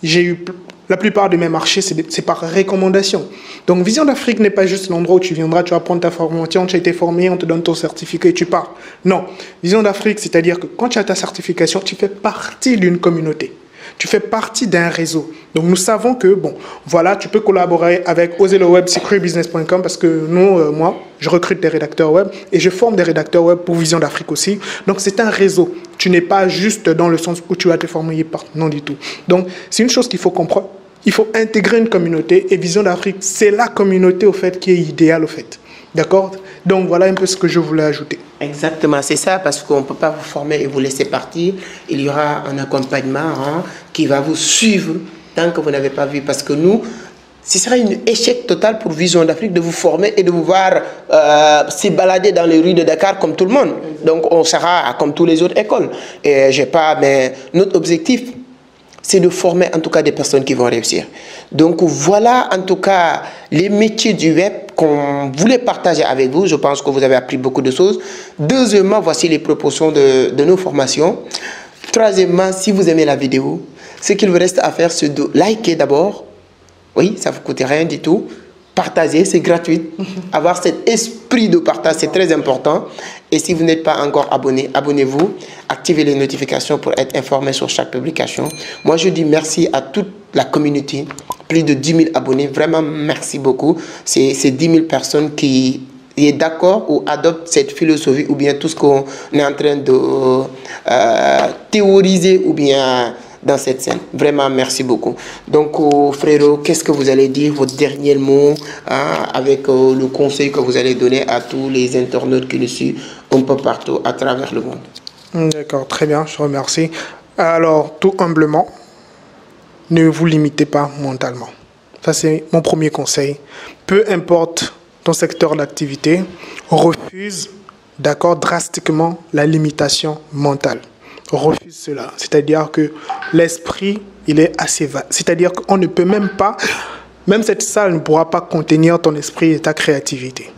J'ai eu la plupart de mes marchés, c'est par recommandation. Donc, Vision d'Afrique n'est pas juste l'endroit où tu viendras, tu vas prendre ta formation, tu as été formé, on te donne ton certificat et tu pars. Non. Vision d'Afrique, c'est-à-dire que quand tu as ta certification, tu fais partie d'une communauté. Tu fais partie d'un réseau. Donc, nous savons que, bon, voilà, tu peux collaborer avec OseLeWeb, secretbusiness.com parce que nous, moi, je recrute des rédacteurs web et je forme des rédacteurs web pour Vision d'Afrique aussi. Donc, c'est un réseau. Tu n'es pas juste dans le sens où tu vas te former par non du tout. Donc, c'est une chose qu'il faut comprendre. Il faut intégrer une communauté et Vision d'Afrique, c'est la communauté, au fait, qui est idéale, au fait. D'accord? Donc, voilà un peu ce que je voulais ajouter. Exactement, c'est ça, parce qu'on ne peut pas vous former et vous laisser partir. Il y aura un accompagnement qui va vous suivre tant que vous n'avez pas vu. Parce que nous, ce serait un échec total pour Vision d'Afrique de vous former et de vous voir se balader dans les rues de Dakar comme tout le monde. Donc, on sera comme toutes les autres écoles. Et j'ai pas, mais notre objectif, c'est de former en tout cas des personnes qui vont réussir. Donc voilà en tout cas les métiers du web qu'on voulait partager avec vous. Je pense que vous avez appris beaucoup de choses. Deuxièmement, voici les propositions de nos formations. Troisièmement, si vous aimez la vidéo, ce qu'il vous reste à faire, c'est de liker d'abord. Oui, ça ne vous coûte rien du tout. Partager, c'est gratuit. Avoir cet esprit de partage, c'est très important. Et si vous n'êtes pas encore abonné, abonnez-vous. Activez les notifications pour être informé sur chaque publication. Moi, je dis merci à toute la communauté. Plus de 10 000 abonnés. Vraiment, merci beaucoup. C'est 10 000 personnes qui est d'accord ou adoptent cette philosophie ou bien tout ce qu'on est en train de théoriser ou bien dans cette scène. Vraiment, merci beaucoup. Donc, frérot, qu'est-ce que vous allez dire, votre dernier mot, avec le conseil que vous allez donner à tous les internautes qui nous suivent un peu partout à travers le monde? D'accord, très bien, je te remercie. Alors, tout humblement, ne vous limitez pas mentalement. Ça, c'est mon premier conseil. Peu importe ton secteur d'activité, refuse, d'accord, drastiquement la limitation mentale. Refuse cela. C'est-à-dire que l'esprit, il est assez vaste. C'est-à-dire qu'on ne peut même pas, même cette salle ne pourra pas contenir ton esprit et ta créativité.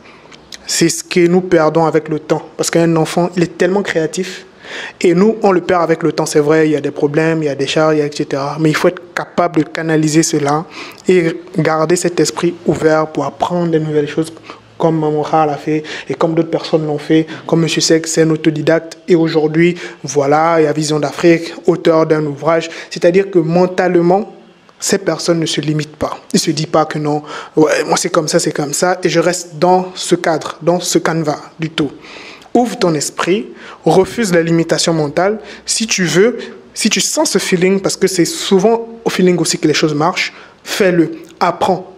C'est ce que nous perdons avec le temps. Parce qu'un enfant, il est tellement créatif. Et nous, on le perd avec le temps. C'est vrai, il y a des problèmes, il y a des charges, etc. Mais il faut être capable de canaliser cela et garder cet esprit ouvert pour apprendre de nouvelles choses, comme Mamoura l'a fait et comme d'autres personnes l'ont fait, comme M. Seck, c'est un autodidacte. Et aujourd'hui, voilà, il y a Vision d'Afrique, auteur d'un ouvrage. C'est-à-dire que mentalement, ces personnes ne se limitent pas. Ils ne se disent pas que non, ouais, moi c'est comme ça, et je reste dans ce cadre, dans ce canevas du tout. Ouvre ton esprit, refuse la limitation mentale. Si tu veux, si tu sens ce feeling, parce que c'est souvent au feeling aussi que les choses marchent, fais-le, apprends,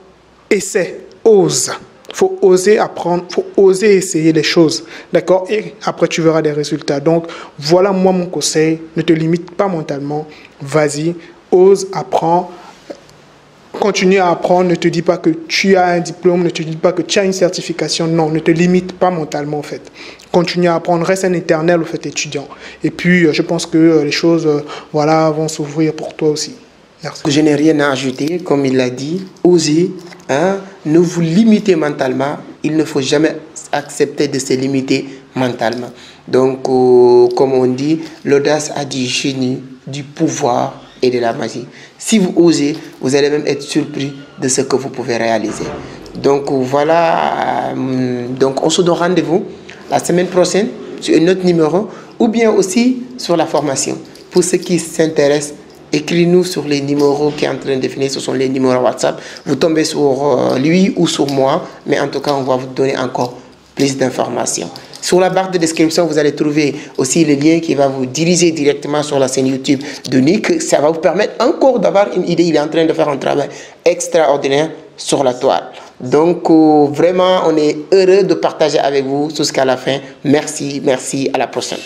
essaie, ose. Il faut oser apprendre, il faut oser essayer les choses, d'accord? Et après, tu verras des résultats. Donc, voilà moi mon conseil. Ne te limite pas mentalement. Vas-y, ose, apprends. Continue à apprendre. Ne te dis pas que tu as un diplôme. Ne te dis pas que tu as une certification. Non, ne te limite pas mentalement, en fait. Continue à apprendre. Reste un éternel, en fait, étudiant. Et puis, je pense que les choses, voilà, vont s'ouvrir pour toi aussi. Merci. Je n'ai rien à ajouter, comme il l'a dit. Osez, ne vous limitez mentalement. Il ne faut jamais accepter de se limiter mentalement. Donc, comme on dit, l'audace a du génie, du pouvoir et de la magie. Si vous osez, vous allez même être surpris de ce que vous pouvez réaliser. Donc voilà, donc on se donne rendez-vous la semaine prochaine sur un autre numéro ou bien aussi sur la formation. Pour ceux qui s'intéressent, écrivez-nous sur les numéros qui sont en train de définir, ce sont les numéros WhatsApp. Vous tombez sur lui ou sur moi, mais en tout cas, on va vous donner encore plus d'informations. Sur la barre de description, vous allez trouver aussi le lien qui va vous diriger directement sur la chaîne YouTube de Nick. Ça va vous permettre encore d'avoir une idée. Il est en train de faire un travail extraordinaire sur la toile. Donc, vraiment, on est heureux de partager avec vous jusqu'à la fin. Merci, merci, à la prochaine.